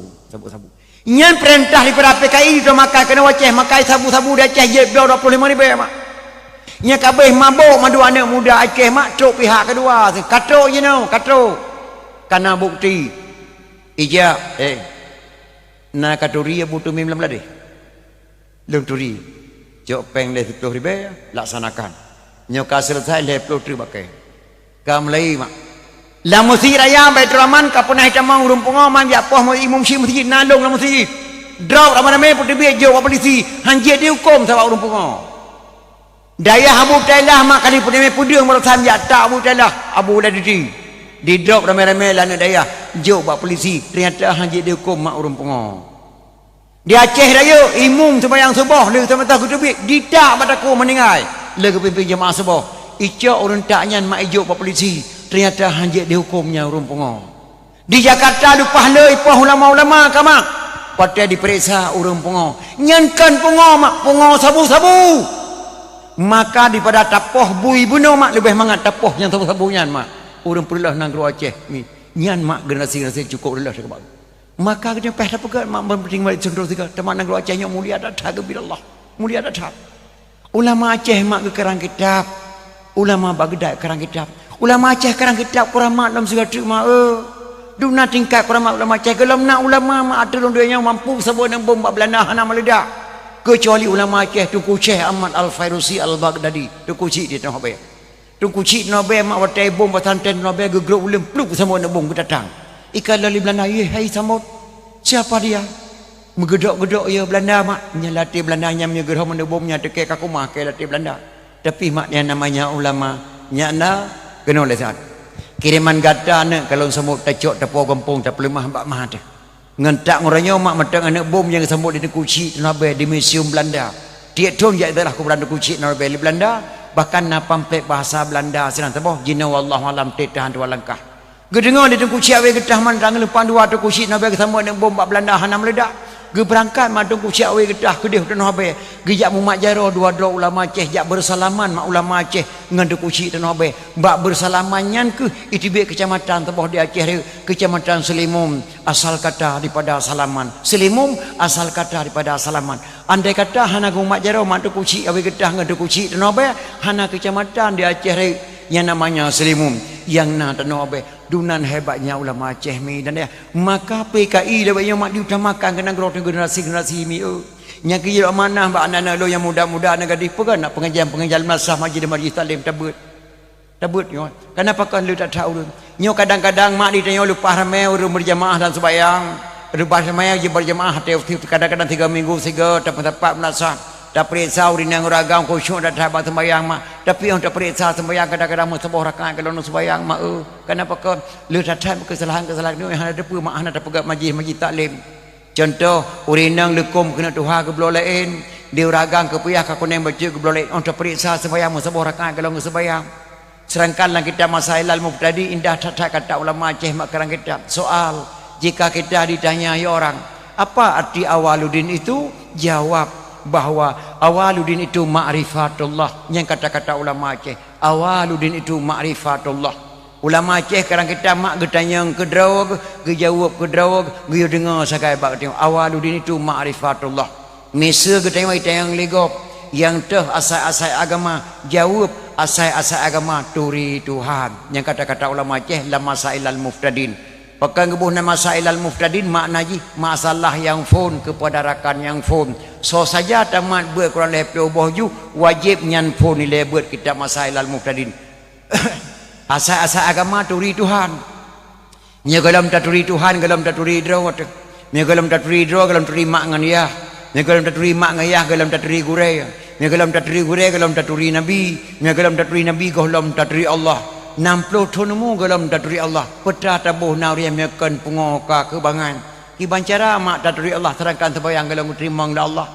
nyan perintah daripada PKI tu makan kena waceh makai sabu-sabu di Aceh je 25,000 mak nya kabeh mabuk madu anak muda Aceh mak tok pihak kedua katrok je no katrok karena bukti ijak na katuri butuh 19 deh lung turi jok peng le 10,000 laksanakan nyoka selesai le 10 pakai kam lai mak la masjid raya Baitur Rahman ka punah tamang rumpungo man ya poh imam syih masjid nalong la masjid drop ramai putih biar jo polisi hanjit dihukum sebab rumpungo daya Abu Tailah mak kali putih pudung merasam ya tak Abu Tailah Abu Ladidi di drop ramai-ramai la daya jo buat polisi ternyata hanjit dihukum mak rumpungo di Aceh raya imam sembahyang subuh le sama tahu tu bi didak mataku meninggal lega pimpin jemaah sebab icok orang taknya mak ijuk pak polisi ternyata hanjit dihukumnya urung pengo di Jakarta du pahlai pah ulama-ulama kamak pada diperiksa urung pengo nyankan pengo mak pengo sabu-sabu maka daripada tapoh bui bunuh mak lebih mangat tapoh yang sabu-sabunya mak urung perlulah nang Guru Aceh ni nyan mak generasi cukup dah sekebab maka kena peh dapat mak berpenting balik contoh tiga teman nang Guru Aceh yang mulia dah bila Allah mulia dah ulama Aceh mak ke kerang kitab ulama Baghdad kerang kitab ulama Aceh kerang kitab kurang mak dalam segala mak duna tingkat kurang mak ulama Aceh kalau nak ulama mak ada orang yang mampu sebut nang bom Belanda hana meledak kecuali ulama Aceh Tunku Syekh Ahmad Al-Fairusi Al-Baghdadi Tunku Cik dia tengok apa Tunku Cik nabe mak watai bom batanten nabe gegrok ulim pluk sama nak bom datang ikan lali Belanda hai samut siapa dia megedok-gedok ya Belanda mak nyelati Belanda nyamnya gerah mana bomnya tekek aku mah ke lati Belanda tapi mak dia namanya ulama nyana kena oleh saat kiriman gata ne kalau semut tecok tepo kampung tak pelemah bak mah dah ngentak ngoranya mak metang anak bom yang semut di Kuci nabe di museum Belanda dia tong ya adalah ku Belanda Kuci nabe di Belanda bahkan na pamflet bahasa Belanda senang teboh jina wallahu alam tetahan dua langkah gedengar di Kuci awe getah man rang lepan dua tu Kuci nabe semut dengan bom bak Belanda hana meledak ge berangkat mak Tunku Syekh awe getah kedih tanah be ge jak mumak jaro dua ulama Aceh jak bersalaman mak ulama Aceh ngan Tunku Syekh tanah be bak bersalaman nyan ke itibik kecamatan teboh di Aceh kecamatan Selimum asal kata daripada salaman Selimum asal kata daripada salaman andai kata hana mumak jaro mak Tunku Syekh awe getah ngan Tunku Syekh tanah be hana kecamatan di Aceh yang namanya Selimum yang na tanah be dunan hebatnya ulama Aceh mi dan dia maka PKI dah banyak mak diutamakan kena generasi mi nya ki mana mbak anak-anak lo yang muda-muda nak gadis pegan nak pengajian masah majlis taklim tabut yo kenapa kan lu tak tahu nyo kadang-kadang mak ditanya lupa ramai urus berjamaah dan sembahyang lepas sembahyang je berjamaah kadang-kadang 3 minggu 3 tempat menasah tak periksa urin yang ragam khusyuk dah tak sembahyang mak tapi yang tak periksa sembahyang kadang-kadang mau sebuah rakaat kalau nak sembahyang mak kenapa kau lu tak tahu kesalahan ni yang ada apa mak hana tak pegat majlis taklim contoh urin yang lekum kena tuha ke belah lain dia ragam ke payah ke kuning baca ke belah lain tak periksa sembahyang mau sebuah rakaat kalau nak sembahyang sedangkan kita masail al-mubtadi indah tak kata ulama Aceh mak kerang kita soal jika kita ditanya orang apa arti awaluddin itu jawab bahawa awaluddin itu ma'rifatullah yang kata-kata ulama Aceh awaluddin itu ma'rifatullah ulama Aceh kadang kita mak getanya kedraw gejawab kedraw ge dengar sakai bak tengok awaluddin itu ma'rifatullah mesa getanya yang legop yang teh asal-asal agama jawab asal-asal agama turi Tuhan yang kata-kata ulama Aceh la masailal muftadin pakai gebuh nama masailal muftadin maknanya masalah yang phone kepada rakan yang phone so saja tamat buat kurang lebih bohju wajib nyan phone nilai buat kita masailal muftadin asal-asal agama turi Tuhan nya galam tak turi Tuhan galam tak turi draw nya galam tak turi draw galam turi mak ngan ya nya galam tak turi mak ngan ya galam tak turi gurei nya galam tak turi gurei galam tak turi nabi nya galam tak turi nabi galam tak turi Allah 60 tonumu galam daturi Allah peta tabuh nauriam yakan pungoka kebangan kiban cara mak daturi Allah terangkan sembahyang galam terima ngla Allah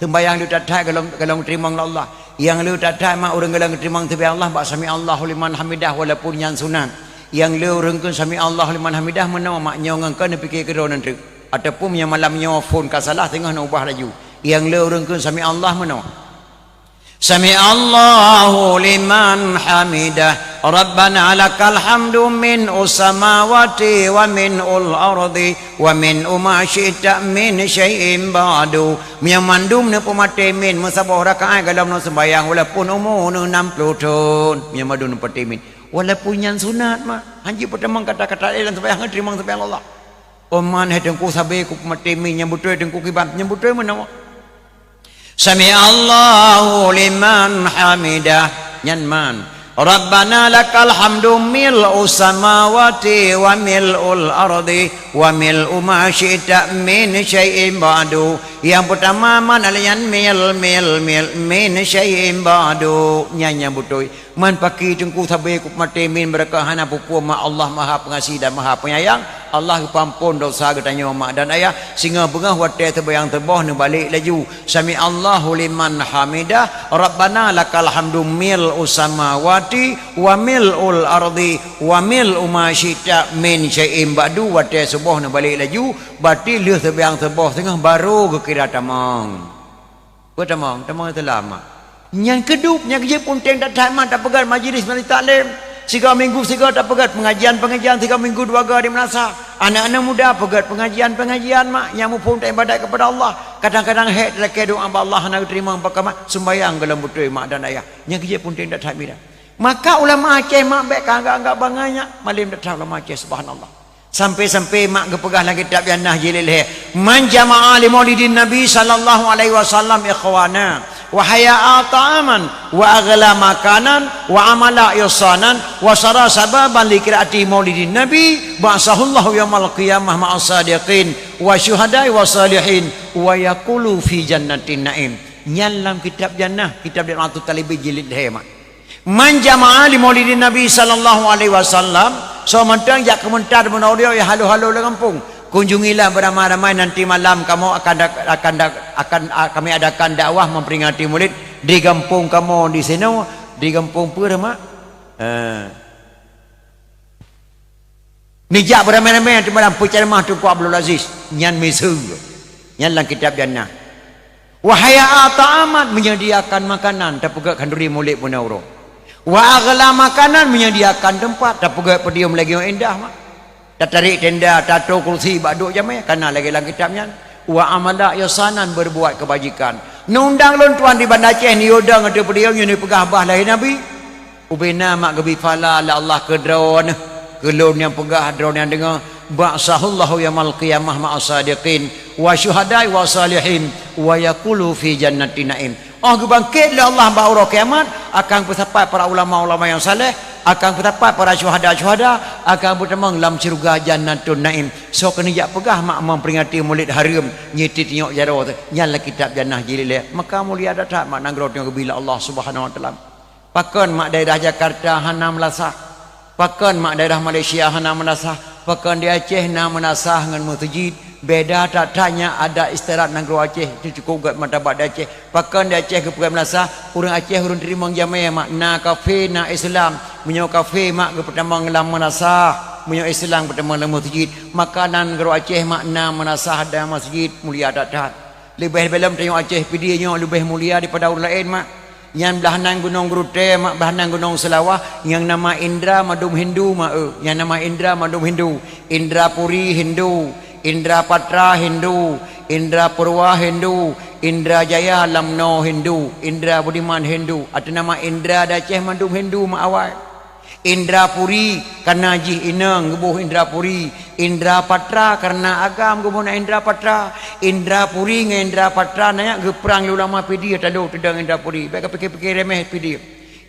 sembahyang lu tak galam terima ngla Allah yang lu tak mak urang galam terima sembahyang Allah bak sami Allahu liman hamidah walaupun yang sunat yang lu urangkeun sami Allahu liman hamidah menawa mak nyongangkeun fikir kedua nanti ataupun yang malam nyofon ka salah tengah nak ubah laju yang lu urangkeun sami Allah menawa Sami Allahu liman hamidah Rabbana lakal hamdu min usamawati wa min ul ardi wa min uma syi'ta min syai'in ba'du miamandum ne pemate min musabah rakaat dalam no sembahyang walaupun umur 60 tahun miamandum ne pemate min walaupun yang sunat mah haji pertama kata-kata dalam sembahyang terima sembahyang Allah oman hedengku sabe ku pemate min yang betul dengku kiban yang betul menawa Sami Allahu liman hamidah nyanman Rabbana lakal hamdu mil'u samawati wa mil'ul ardi wa mil'u ma syi'ta min syai'in ba'du yang pertama man alayan mil min syai'in ba'du nyanya butoi man paki tengku sabe ku mate min berkah hana pupu ma Allah Maha Pengasih dan Maha Penyayang Allah pampun dosa katanya mak dan ayah sehingga bengah watai terbayang terbah ni balik laju sami Allahu liman hamidah rabbana lakal hamdu mil usamawati wa milul ardi wa mil ma syi'ta min syai'in ba'du watai subuh ni balik laju berarti leh terbayang terbah tengah baru ke kira tamang tamang itu lama yang kedua yang kerja pun tak tamat tak pegang majlis majlis taklim 3 minggu 3 tak pegat pengajian 3 minggu 2 hari di menasa anak-anak muda pegat pengajian mak yang pun tak ibadat kepada Allah kadang-kadang hek laki doa Allah nak terima pakam sembahyang dalam betul mak dan ayah yang kerja pun tak tahmidah maka ulama Aceh mak baik anggap bangannya malim tak tahu ulama Aceh subhanallah sampai mak kepegah lagi kitab jannah jilid man jama'a li maulidin nabi sallallahu alaihi wasallam ikhwana wa haya'a ta'aman wa aghla makanan wa amala ihsanan wa sara sababan li qiraati maulidin nabi ba'sahullahu yaumil qiyamah ma'as sadiqin wa syuhada'i wa salihin wa yaqulu fi jannatin na'im nyalam kitab jannah kitab Di'atul Talibi jilid mak man jama'a li maulidin nabi sallallahu alaihi wasallam so mentang jak komentar menaudio ya halo-halo le kampung kunjungilah beramai-ramai nanti malam kamu akan kami adakan dakwah memperingati Maulid di kampung kamu di sini di kampung apa mak mijak beramai-ramai nanti malam penceramah Tunku Abdul Aziz nyan misu nyan lang kitab jannah wahaya ta'amat menyediakan makanan tak pegak kanduri Maulid pun auro wa aghla makanan menyediakan tempat tak pegak pedium lagi yang indah mak tak tarik tenda tato kursi baduk jamai karena lagi-lagi kitabnya wa amala ihsanan berbuat kebajikan nundang lon tuan di Bandar Aceh ni udang ada pedium ni pegah bah lahir nabi ubina mak gebi fala la Allah ke drone gelon yang pegah drone yang dengar ba'sahullahu yaumil qiyamah ma'as sadiqin wa syuhada'i wa salihin wa yaqulu fi jannatin na'im bangkitlah Allah ba'ura kiamat akan bersampai para ulama-ulama yang saleh akan bersampai para syuhada-syuhada akan bertemu dalam syurga jannatun naim so kena jak pegah mak memperingati Maulid haram nyitit nyok jaro nyala kitab jannah jilid maka mulia datang mak nanggro tengok bila Allah Subhanahu wa taala pakon mak daerah Jakarta hana melasah pakon mak daerah Malaysia hana melasah pakon di Aceh na menasah dengan masjid beda tak tanya ada istirahat nanggro Aceh itu cukup gat martabat di Aceh pakon di Aceh ke Pekan Melasa orang Aceh orang terima jamaah mak na kafe na Islam menyo kafe mak ke pertama ngelam menasah menyo Islam pertama dalam masjid makanan nanggro Aceh mak na menasah ada masjid mulia datang lebih dalam tengok Aceh pidinya lebih mulia daripada orang lain mak yang belahanang gunung Grute mak belahanang gunung Selawah yang nama Indra Madum Hindu mak yang nama Indra Madum Hindu Indra Puri Hindu Indra Patra Hindu Indra Purwa Hindu Indra Jaya Lamno Hindu Indra Budiman Hindu atau nama Indra Aceh Madum Hindu mak awal Indra Puri karena Jih Ineng gebuh Indra Puri Indra Patra karena agam gebuh na Indra Patra Indra Puri dengan Indra Patra nanya geperang ulama PD tadu tedang Indra Puri baik fikir-fikir remeh PD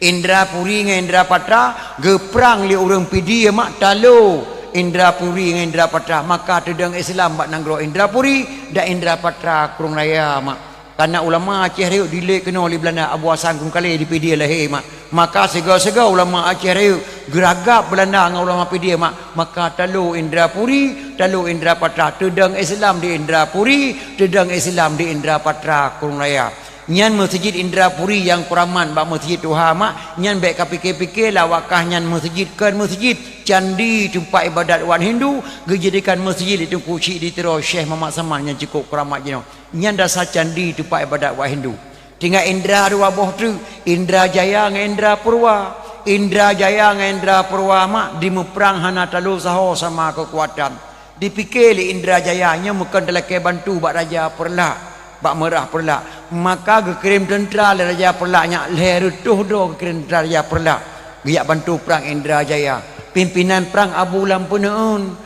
Indra Puri dengan Indra Patra geperang li orang PD mak talu Indra Puri dengan Indra Patra maka tedang Islam bak nanggro Indra Puri dan Indra Patra kurung raya mak karena ulama Aceh Rayuk dilek kena oleh Belanda Abu Hasan kung kali di PD lahir mak maka sega-sega ulama Aceh Rayuk geragap Belanda dengan ulama PD mak maka talu Indra Puri talu Indra Patra tedang Islam di Indra Puri tedang Islam di Indra Patra kurung raya nyan masjid Indra Puri yang kuraman bak masjid Tuhan mak nyan baik kapikir-pikir lah wakah nyan masjid kan masjid candi tempat ibadat wan Hindu dijadikan masjid itu kuci di terus Syekh Muhammad Saman yang cukup keramat jenuh nyan dasar candi tempat ibadat wan Hindu tinggal Indra dua boh tu Indra Jaya dengan Indra Purwa Indra Jaya dengan Indra Purwa mak di meperang hana talu saho sama kekuatan dipikir Indra Jaya nya bukan telake bantu bak raja perlak bak merah perlak maka gekirim tentera le raja perlaknya lerutuh do gekirim tentera raja perlak giak bantu perang Indra Jaya pimpinan perang Abu Lampuneun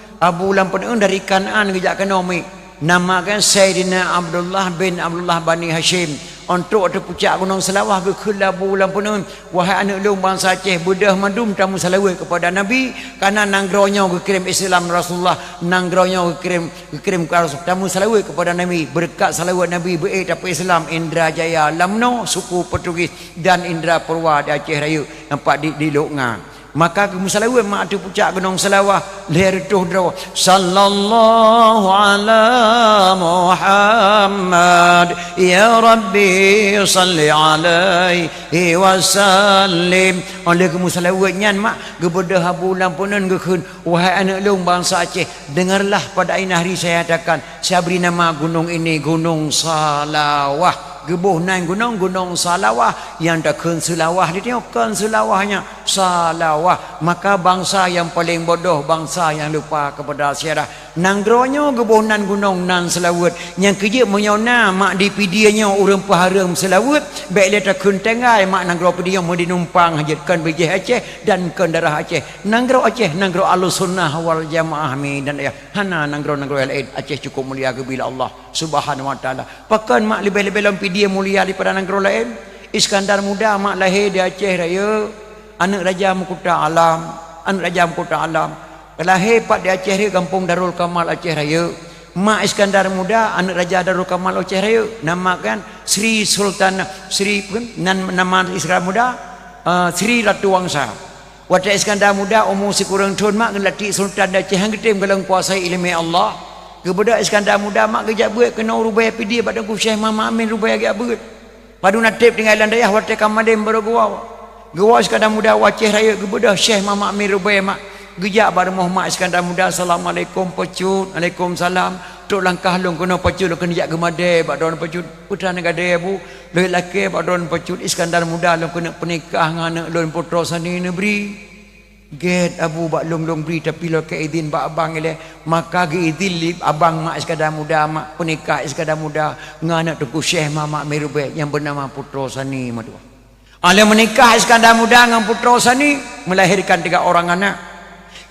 dari Kanaan giak kenomi namakan Sayyidina Abdullah bin Abdullah Bani Hashim untuk ada puncak gunung Selawah ke Abu Lampuneun wahai anak long bangsa Aceh budah madum tamu salawat kepada Nabi karena nanggronya kirim Islam Rasulullah nanggronya kirim ke Rasul tamu salawat kepada Nabi berkat salawat Nabi baik dapat Islam Indra Jaya Lamno suku Portugis dan Indra Purwa di Aceh Rayuk nampak di Loknga maka musalawat mak tu pucak gunung salawah leher tu draw sallallahu ala Muhammad ya rabbi salli alaihi wasallim oleh musalawat nyan mak gebedah bulan punan gekeun wahai anak long bangsa Aceh dengarlah pada inah hari saya katakan saya beri nama gunung ini Gunung Salawah gebuh naik gunung Salawah yang tak ken selawah dia tengok ken selawahnya Salawah maka bangsa yang paling bodoh bangsa yang lupa kepada sejarah nanggronya gebuh nan gunung nan selawat yang kerja menyona mak di pidianya urang paharam selawat baik dia tak ken tengai mak nanggro pidia mau dinumpang hajatkan bijih Aceh dan ken darah Aceh nanggro Aceh nanggro Ahlussunnah wal Jamaah mi dan ya hana nanggro lain Aceh cukup mulia bila Allah Subhanahu wa taala pakan mak lebih-lebih lampi dia mulia daripada negara lain. Iskandar Muda mak lahir di Aceh raya anak Raja Mahkota Alam lahir pak di Aceh raya kampung Darul Kamal Aceh raya mak Iskandar Muda anak Raja Darul Kamal Aceh raya namakan Sri Sultan Sri nama Iskandar Muda Sri Ratu Wangsa waktu Iskandar Muda umur sekurang tahun mak ngelatih Sultan Aceh hang getim gelang kuasai ilmu Allah kepada Iskandar Muda mak kerja buat kena rubai pidi pada ku Syekh Muhammad Amin rubai agak berat padu natip tinggalan dayah wate kamadim baru gua Iskandar Muda Aceh raya kepada Syekh Muhammad Amin rubai mak gejak pada Muhammad Iskandar Muda assalamualaikum pecut waalaikumsalam tok langkah long kena pecut long kena jak gemade bak don pecut putra negade bu lelaki laki bak don pecut Iskandar Muda long kena pernikah ngana lon putra sani negeri get abu bak long beri tapi lo ke izin bak abang ile maka ge izin li abang mak Iskandar Muda mak penikah Iskandar Muda nganak tuku Syekh Muhammad Mirube yang bernama Putra Sani madu ala menikah Iskandar Muda dengan Putra Sani melahirkan 3 orang anak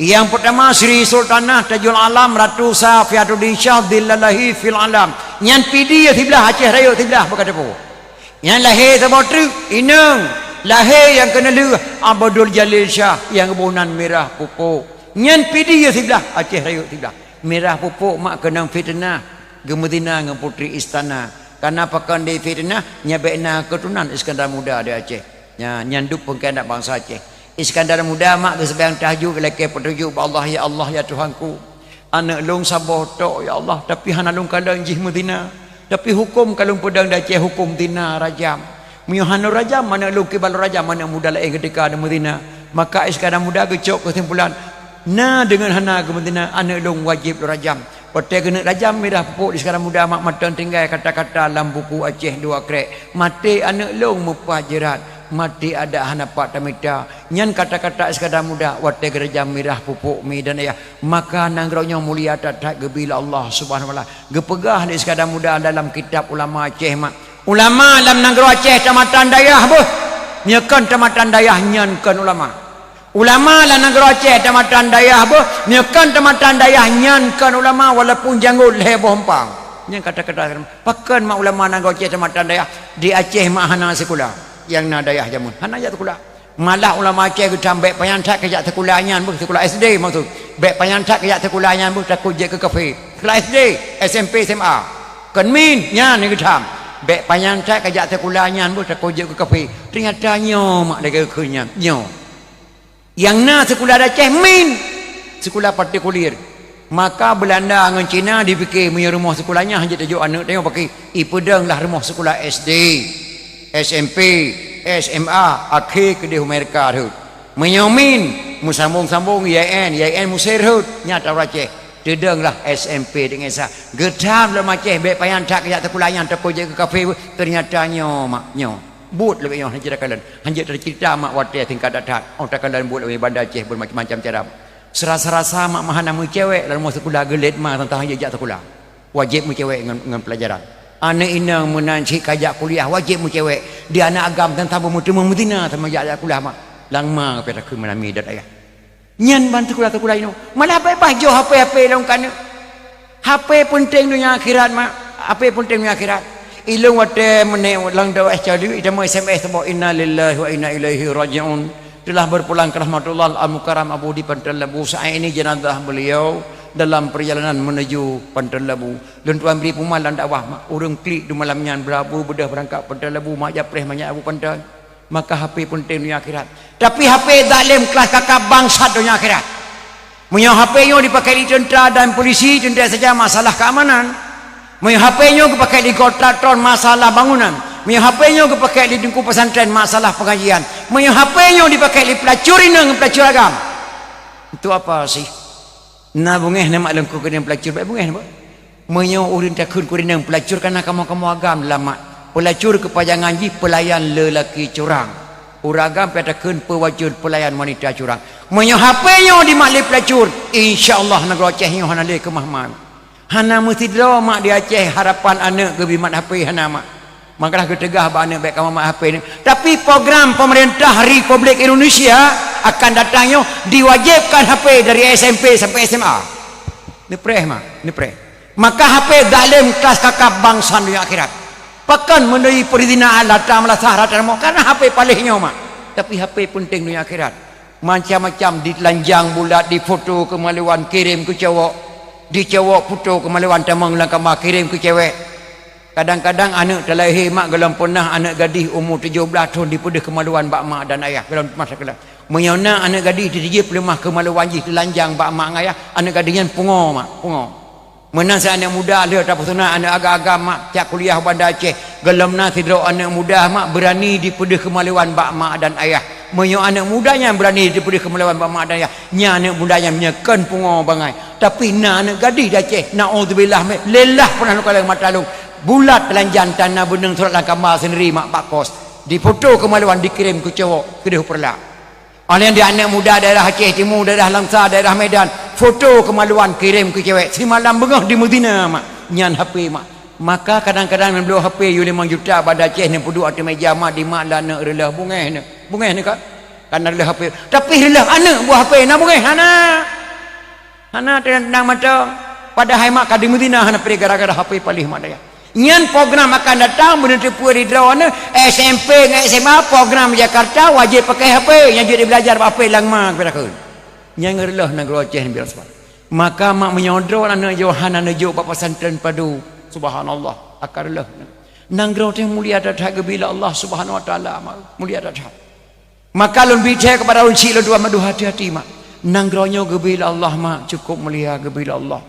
yang pertama Sri Sultanah Tajul Alam Ratu Safiatuddin Shah Dillallahi fil alam nyan pidi ya tiblah Aceh raya tiblah berkata po yang lahir sabotru inang lahir yang kena lu Abdul Jalil Shah yang kebunan merah pupuk nyan pidi ya tiblah Aceh raya tiblah merah pupuk mak kena fitnah gemedina dengan putri istana karena pakan di fitnah nyabekna keturunan Iskandar Muda di Aceh nyanduk pengkhianat bangsa Aceh Iskandar Muda mak ke sebayang tahajud lelaki petunjuk Allah ya Tuhanku anak long sabah tok ya Allah tapi hana long kalang jih Medina tapi hukum kalung pedang di Aceh hukum dina rajam Muyuhanu Raja mana lu kibal Raja mana muda lain ketika ada Medina maka Iskandar Muda kecok kesimpulan dengan hana ke Medina anak long wajib rajam pada kena rajam merah pupuk Iskandar Muda mak matan tinggal kata-kata dalam buku Aceh 2 krek mati anak long mupajirat mati ada hana pak tamita nyan kata-kata Iskandar Muda wate gerejam merah pupuk mi dan ya maka nanggronya mulia tatak gebila Allah Subhanahu wa taala gepegah di Iskandar Muda dalam kitab ulama Aceh mak ulama dalam negara Aceh tamatan dayah boh nyekan tamatan dayah nyankan ulama dalam negara Aceh tamatan dayah boh nyekan tamatan dayah nyankan ulama walaupun janggul heboh hempang nyan kata-kata pakan mak ulama negara Aceh tamatan dayah di Aceh mak hana sekolah yang na dayah jamun hana jat sekolah malah ulama Aceh getam baik payantak ke jat sekolah nyan boh sekolah SD maksud baik payantak ke jat sekolah nyan boh takut je ke kafe kelas SD SMP SMA kan min nyan ni getam bek panjang tak kajak sekolahnya pun tak kojek ke kafe ternyata nyo mak dia kenya nyo yang na sekolah Aceh min sekolah partikulir maka Belanda dengan Cina dipikir punya rumah sekolahnya hanya tajuk anak tengok pakai ipedang lah rumah sekolah SD SMP SMA akhir ke di Amerika tu menyomin musambung-sambung YN musir tu nyata Aceh dedenglah SMP dengan sa gedam dalam Aceh baik payah tak kejak terkulayan terkojek ke kafe ternyata nyo mak nyo but lebih nyo hanya kalian hanya cerita mak wate tingkat datat orang kalian buat lebih bandar Aceh bermacam-macam cara serasa-rasa mak mahana mu cewek dalam masa sekolah gelet mah tentang hanya jak terkulah wajib mu cewek dengan pelajaran anak inang menanci kajak kuliah wajib mu cewek dia anak agam tentang bermutuma Medina sama jak kuliah mak langma kepada ke menami dat ayah nyan bantu kula ini malah apa jo HP long kana HP penting dunia akhirat mak HP penting dunia akhirat ilung wate mene lang dawa jadi ida mo SMS bo inna lillahi wa inna ilaihi rajiun telah berpulang ke rahmatullah al-mukarram Abu di Pantai Labu saat ini jenazah beliau dalam perjalanan menuju Pantai Labu dan tuan beri pemalan dakwah mak urang klik di malam nyan berabu bedah berangkat Pantai Labu mak japreh banyak Abu Pantai Maka HP penting dunia akhirat. Tapi HP zalim kelas kakak bangsa dunia akhirat. Punya HP nya dipakai di tentera dan polisi, tentera saja masalah keamanan. Punya HP nya dipakai di kontraktor masalah bangunan. Punya HP nya dipakai di dengku pesantren masalah pengajian. Punya HP nya dipakai di pelacur inang, pelacur agam. Itu apa sih? Nah bungeh nama lengku kena pelacur baik bungeh apa? Menyo urin takun kurinang pelacur karena kamu agam lama. Pelacur kepajangan ji pelayan lelaki curang. Uragam petakeun pewajud pelayan wanita curang. Menyo HP nya di makli pelacur. Insyaallah negara Aceh nya hana le kemahman. Hana mesti draw mak di Aceh harapan anak gebi mat HP hana mak. Makalah ketegah ba anak baik kamu mak HP ni. Tapi program pemerintah Republik Indonesia akan datangnya diwajibkan HP dari SMP sampai SMA. Ni preh mak, ni preh. Maka HP zalim kelas kakap bangsa dunia akhirat. Pakan menui perizinan lata melasah rata mau karena HP palihnya mak. Tapi HP penting dunia akhirat. Macam-macam ditelanjang bulat, difoto kemaluan kirim ke cowok, di cowok foto kemaluan tamang langkama kirim ke cewek. Kadang-kadang anak terlahir mak gelam pernah anak gadis umur 17 tahun dipedih kemaluan bak mak dan ayah gelam masa kelam. Menyona anak gadis dia pelemah kemaluan ji telanjang bak mak ayah, anak gadisnya pungo mak, pungo. Menang saya anak muda dia tak pasal anak agak-agak mak cak kuliah Bandar Aceh gelam na tidro anak muda mak berani dipedih kemaluan bak mak dan ayah. Menyo anak mudanya berani dipedih kemaluan bak mak dan ayah. Nya anak mudanya menyekan pungo bangai. Tapi na anak gadis Aceh naudzubillah lillah pernah kalau matalung bulat telanjang tanah benang surat langkama sendiri mak pak kos difoto kemaluan dikirim ke cowok kedih perla oleh dia anak muda daerah Aceh Timur, daerah Langsa, daerah Medan foto kemaluan kirim ke cewek si malam bengah di Medina mak nyan HP mak. Maka kadang-kadang membeli HP you 5 juta pada Aceh ni puduk atas meja mak di mak dan anak relah bungeh ni kan karena relah HP tapi relah anak buah HP nak bungeh hana tendang mata pada hai mak di Medina hana pergi gara-gara HP palih mak daya. Nyan program akan datang berhenti puari drawana SMP dengan SMA program Jakarta wajib pakai HP yang jadi belajar HP langma kepada kau. Yang ngerlah negara Aceh ni biar sebab. Maka mak menyodro anak Johan anak Jo bapa pesantren padu. Subhanallah akarlah. Nanggro teh mulia datang bila Allah Subhanahu wa taala mulia datang. Maka lun bicara kepada uci lu dua madu hati-hati mak. Nanggronya gebila Allah mak cukup mulia gebila Allah.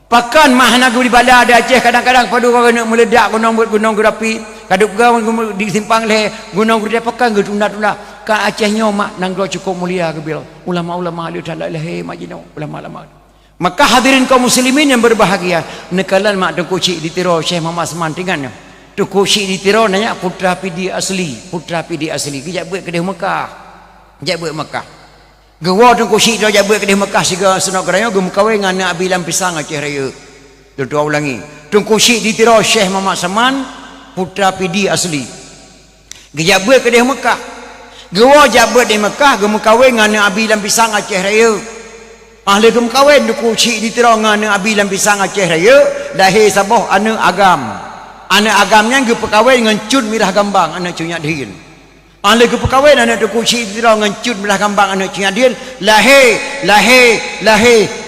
Pakan mahana gudi bala ada Aceh kadang-kadang padu kau nak meledak gunung berapi kaduk kau di simpang leh gunung gede pakan ge tunda-tunda ka Acehnya mak nanggro cukup mulia ke bil ulama-ulama dia tak lahi majino ulama-ulama. Maka hadirin kaum muslimin yang berbahagia nekalan mak Tengku Cik ditiro Syekh Muhammad Seman tinggalnya Tengku Cik ditiro nanya putra pidi asli kejap buat kedai Mekah kejap buat Mekah Gewa Tengku Syik dia buat kedai Mekah siga senok kerana gem kawin dengan Abi Lam Pisang Aceh Raya. Dua ulangi. Tengku Syik ditiro Syekh Muhammad Saman putra pidi asli. Dia buat kedai Mekah. Gewa jabat di Mekah gem kawin dengan Abi Lam Pisang Aceh Raya. Ahli gem kawin Tengku Syik ditiro dengan Abi Lam Pisang Aceh Raya lahir sabah anak agam. Anak agamnya gem kawin dengan Cud Mirah Gambang anak Cunyak Dihin. Ahli ke perkahwin anak Tengku Syik ditiro ngencut belah kambang anak Cik Adil lahir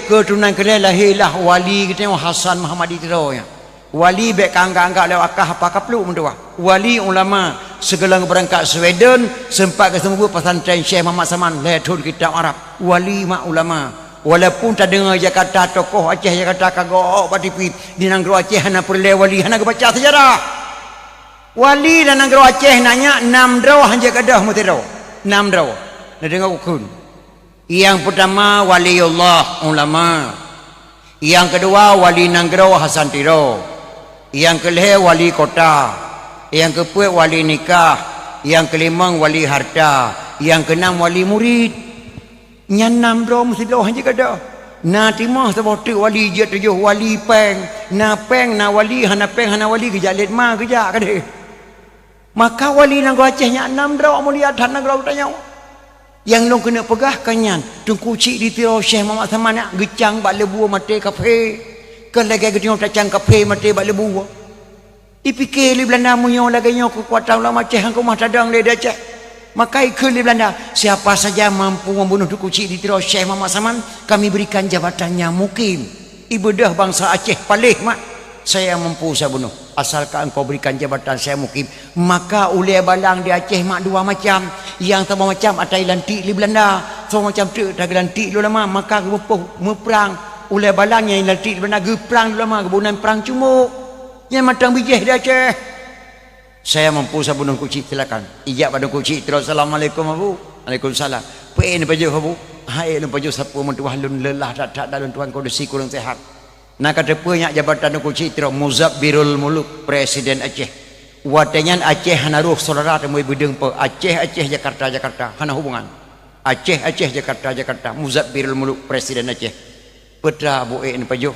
keturunan kedai lahirlah wali kita Hasan Muhammad ditiro ya. Wali baik anggap-anggap lewat akah apa kapluk mentua. Wali ulama segala berangkat Sweden sempat ketemu pesantren Syekh Muhammad Saman lehun kitab Arab. Wali mak ulama. Walaupun tak dengar Jakarta tokoh Aceh Jakarta kagok batipi di negara Aceh hana perlu wali hana baca sejarah. Wali dan negara Aceh nanya 6 draw hanya kadah mutiro 6 draw nak dengar ukun. Yang pertama waliullah ulama, yang kedua wali negara Hasan Tiro, yang kelima wali kota, yang keempat wali nikah, yang kelima wali harta, yang keenam wali murid. Yang 6 draw mesti draw hanya kadah. Na timah seperti wali je 7 wali peng na wali hana wali kejalit ma kejak kadeh. Maka wali negara Aceh nya 6 draw mulia dan negara utanya. Yang long kena pegah kanyan Tengku Cik ditiro Syekh Muhammad Saman nak gecang bak lebu mate kafe. Kan lagi getino tacang kafe mate bak lebu. Dipikir li Belanda munyo lagi nyo kekuatan ulama Aceh hang rumah tadang le Aceh. Maka ikut li Belanda siapa saja mampu membunuh Tengku Cik ditiro Syekh Muhammad Saman kami berikan jabatannya mukim. Ibadah bangsa Aceh palih mak saya mampu saya bunuh asalkan engkau berikan jabatan saya mukim. Maka ulai balang di Aceh mak dua macam, yang sama macam atai lantik di Belanda, sama macam tu tak lantik dulu lama, maka gepuh meperang ulai balang yang lantik di Belanda geperang dulu lama, kebunan perang cumuk yang matang bijih di Aceh. Saya mampu saya bunuh kucing, silakan ijab pada kucing terus. Assalamualaikum abu. Waalaikumsalam. Pein paju abu. Hai lu paju sapu mentuah lun lelah tak dalam tuan kondisi kurang sehat. Nak kata punya jabatan ku citra Muzabbirul Muluk Presiden Aceh. Watenyan Aceh hanaruh saudara temui bideng pe Aceh Jakarta hana hubungan. Aceh Jakarta Muzabbirul Muluk Presiden Aceh. Petra bu en pajo.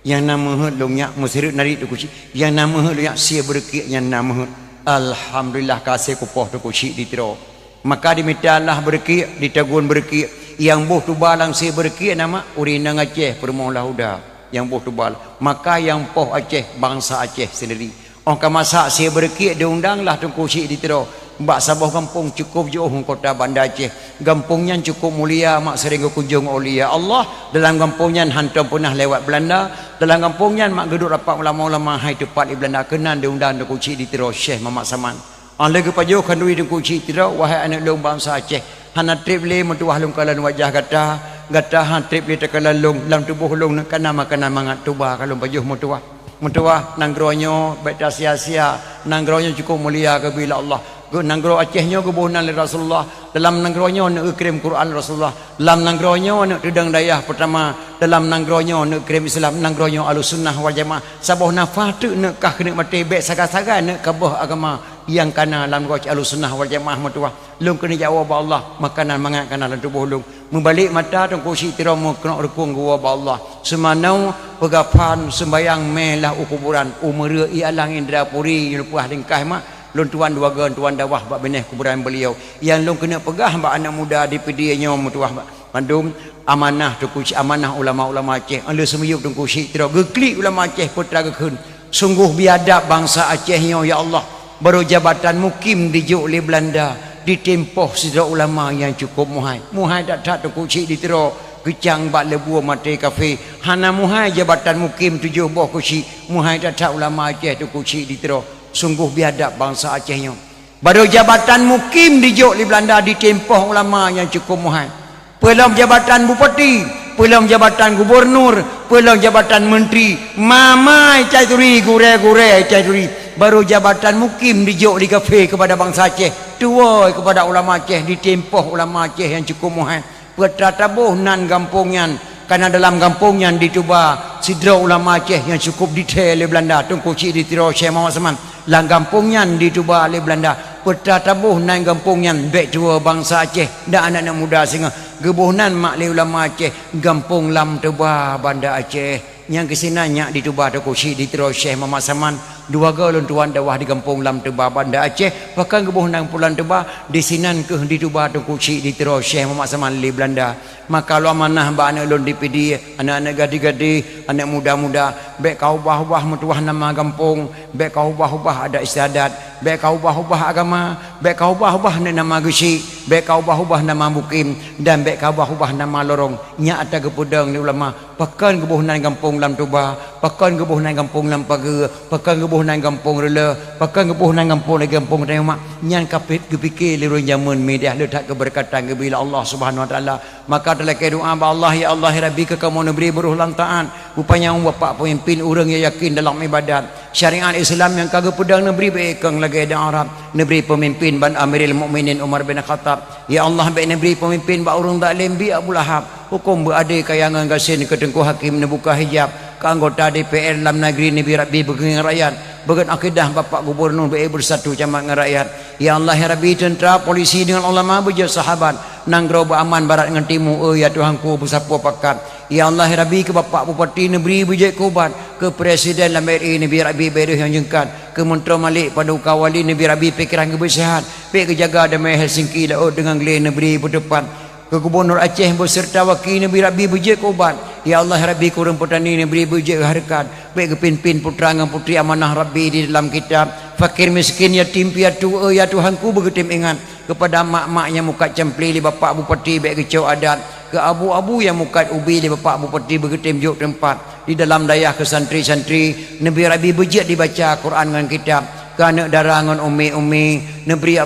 Yang nama longnya musirut nari tu kuci. Yang nama longnya sia berki yang nama alhamdulillah kasih kupoh tu kuci ditiro. Maka diminta Allah berki ditagun berki yang boh tu balang sia berki nama urinang Aceh permolah udah. Yang boh tubal, maka yang poh Aceh bangsa Aceh sendiri. Orang masak saya berkit diundanglah tungku cik ditero. Mbak Sabah kampung cukup jauh kota Bandar Aceh. Kampungnya cukup mulia, mak sering kunjung aulia Allah. Dalam kampungnya hantam pernah lewat Belanda. Dalam kampungnya mak geduk rapat ulama-ulama hai tepat di Belanda kenan diundang tungku cik ditero Syekh Muhammad Saman. Lagi pajuh kandui tungku cik ditero wahai anak long bangsa Aceh. Hana trip le mentuah long kalan wajah kata gatahan trip dia tekalan long dalam tubuh long nak kana makanan mangat tuba kalau bajuh mutuah nanggronyo beta sia-sia nanggronyo cukup mulia ke bila Allah nanggro Acehnya ke bohnan Rasulullah dalam nanggronyo nak kirim Quran Rasulullah dalam nanggronyo nak tudang dayah pertama dalam nanggronyo nak kirim Islam nanggronyo Ahlussunnah wal Jamaah sabah nafah tu nak kah kena mati baik saga-saga nak kabah agama yang kana dalam roh Ahlussunnah wal Jamaah mutuah lung kena jawab Allah makanan mangat kana dalam tubuh lung membalik mata tungku si tira mu kena rekung gua Allah semanau pegapan sembayang melah ukuburan umur ialang indra puri lupuh lingkah mak lun tuan dua gen tuan dawah bak beneh kuburan beliau yang lung kena pegah bak anak muda di pedianya mutuah mandum amanah tungku si amanah ulama-ulama Aceh anda semuyuk tungku si tira geklik ulama Aceh putra gekun sungguh biadab bangsa Acehnya ya Allah baru jabatan mukim dijuk oleh Belanda ditempoh sidra ulama yang cukup muhai tak tungku cik ditero kecang bak lebu mati kafe hana muhai jabatan mukim tujuh boh kuci muhai tak ulama Aceh tungku cik ditero sungguh biadab bangsa Acehnya baru jabatan mukim dijuk oleh Belanda ditempoh ulama yang cukup muhai pelong jabatan bupati pelong jabatan gubernur pelong jabatan menteri mamai caituri gure-gure caituri baru jabatan mukim dijuk di kafe kepada bangsa Aceh tua kepada ulama Aceh ditempoh ulama Aceh yang cukup muhai pertatabuh nan kampungnya karena dalam kampungnya dituba sidra ulama Aceh yang cukup detail oleh Belanda tungku cik ditiro Syekh Muhammad Saman lang kampungnya dituba oleh Belanda pertatabuh nan kampungnya baik tua bangsa Aceh dan anak-anak muda sehingga gebuhnan mak le ulama Aceh kampung lam tuba Bandar Aceh yang kesinanya dituba tungku cik ditiro Syekh Muhammad Saman dua galon tuan dawah di kampung lam teba Bandar Aceh bahkan gebuh nang pulan teba di sinan ke di tuba tungku cik di tero Syekh Muhammad Saman li Belanda maka lu amanah ba anak lon dipidi anak-anak gadi-gadi anak muda-muda baik kau ubah-ubah mutuah nama kampung baik kau ubah-ubah ada istiadat baik kau ubah-ubah agama baik kau ubah-ubah nama gesi baik kau ubah-ubah nama mukim dan baik kau ubah-ubah nama lorong nya ata gepudang ni ulama pakan gebuh nang kampung lam tuba pakan gebuh nang kampung lam pagar pakan gebuh nang kampung rela pakan gebuh nang kampung lagi kampung tengok nyan kapit kepikir liru zaman media letak keberkatan ke bila Allah Subhanahu wa taala maka telah doa ba Allah ya Allah ya Rabbi ke kamu negeri beruh lantaan rupanya bapak pemimpin orang yang yakin dalam ibadat syariat Islam yang kagak pedang negeri bekang lagi ada Arab negeri pemimpin ban Amirul Mukminin Umar bin Khattab ya Allah baik negeri pemimpin ba urang zalim bi Abu Lahab hukum berade kayangan gasin ke tengku hakim buka hijab ke anggota DPR dalam negeri Nabi Rabbi bagi rakyat bagian akidah bapak gubernur bersatu camat dengan rakyat ya Allah ya Rabbi tentera polisi dengan ulama beja sahabat nanggro beraman barat dengan timur ya Tuhanku bersapa pakat ya Allah ya Rabbi ke bapak bupati negeri beja kubat ke presiden dalam RI Nabi Rabbi berih yang jengkat ke menteri malik pada ukawali Nabi Rabbi pikiran kebersihan pek kejaga damai Helsinki laut dengan glen negeri berdepan ke gubernur Aceh beserta wakil Nabi Rabbi beja kubat ya Allah Rabbi kurang petani negeri beja harkat baik ke pin-pin putra dengan putri amanah Rabbi di dalam kitab fakir miskin yatim piatu ya Tuhanku begitu ingat kepada mak-mak yang mukat cempli li bapak bupati baik kecau adat ke abu-abu yang mukat ubi li bapak bupati begitu juk tempat di dalam dayah ke santri-santri Nabi Rabi bejit dibaca Quran dengan kitab kerana darangan umi-umi Nabi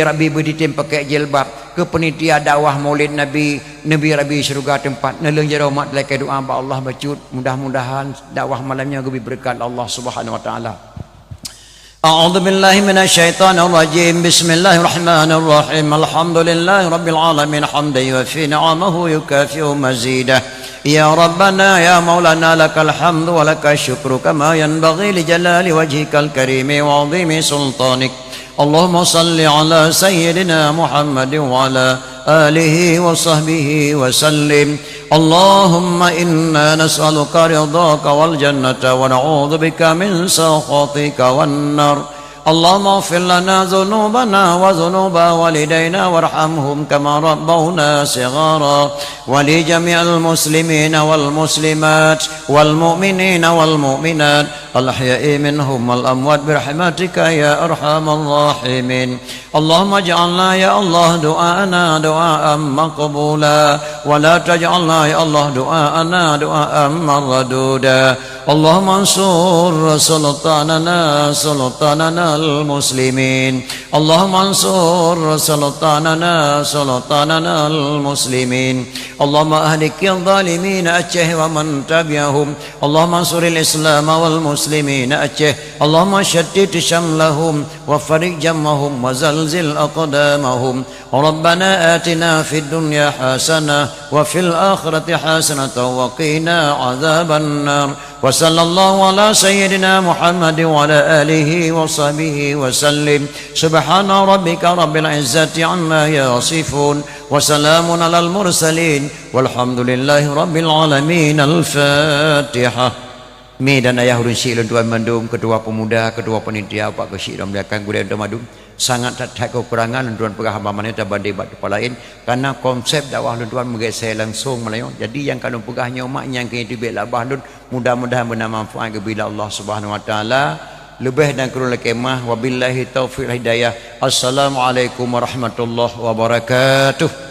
Rabi berditim pakai jilbab ke penitia dakwah maulid Nabi Rabi syurga tempat neleng jara umat lekai doa ba Allah bacut mudah-mudahan dakwah malamnya lebih berkat Allah Subhanahu wa taala. A'udzu billahi minasyaitonir rajim. Bismillahirrahmanirrahim. Alhamdulillahi rabbil alamin hamdan yuwaffi ni'amahu yukafi'u mazidah. Ya Rabbana ya Maulana lakal hamdu wa lakal syukru kama yanbaghi li jalali wajhikal karimi wa 'azimi sultanik. Allahumma salli ala sayyidina Muhammad wa ala alihi wa sahbihi wa sallim. Allahumma inna nas'aluka ridhaka wal jannata wa na'udzu bika min sakhatika wan nar. Allahumma ighfir lana dhunubana wa dhunuba walidayna warhamhum kama rabbawna shighara wa li jami'il muslimina wal muslimat wal mu'minina wal mu'minat al ahya'i minhum wal amwat birahmatika ya arhamar rahimin. Allahumma ij'alna ya Allah du'ana du'aan maqbula wa la taj'alna ya Allah du'ana du'aan marduda. Allahumma ansur sultanana المسلمين. اللهم انصر سلطاننا المسلمين. اللهم اهلك الظالمين أجه ومن تبعهم. اللهم انصر الإسلام والمسلمين أجه. اللهم شتت شملهم وفرق جمعهم وزلزل أقدامهم. ربنا آتنا في الدنيا حسنة وفي الآخرة حسنة وقنا عذاب النار. وصلى الله على سيدنا محمد وعلى آله وصحبه وسلم. سبحان ربك رب العزة عما يصفون وسلام على المرسلين والحمد لله رب العالمين. الفاتحة. Mi dan ayah hurun syik tuan mandum, ketua pemuda, ketua penitia, pak kesyik dan belakang gudang madum. Sangat tak kekurangan tuan pegah hamba mana tabandai bat kepala lain karena konsep dakwah tuan mengai saya langsung melayu. Jadi yang kalau pegahnya umat yang kini tibik labah mudah-mudahan benar manfaat kepada Allah Subhanahu wa taala. Lebih dan kurang kemah wabillahi taufiq hidayah. Assalamualaikum warahmatullahi wabarakatuh.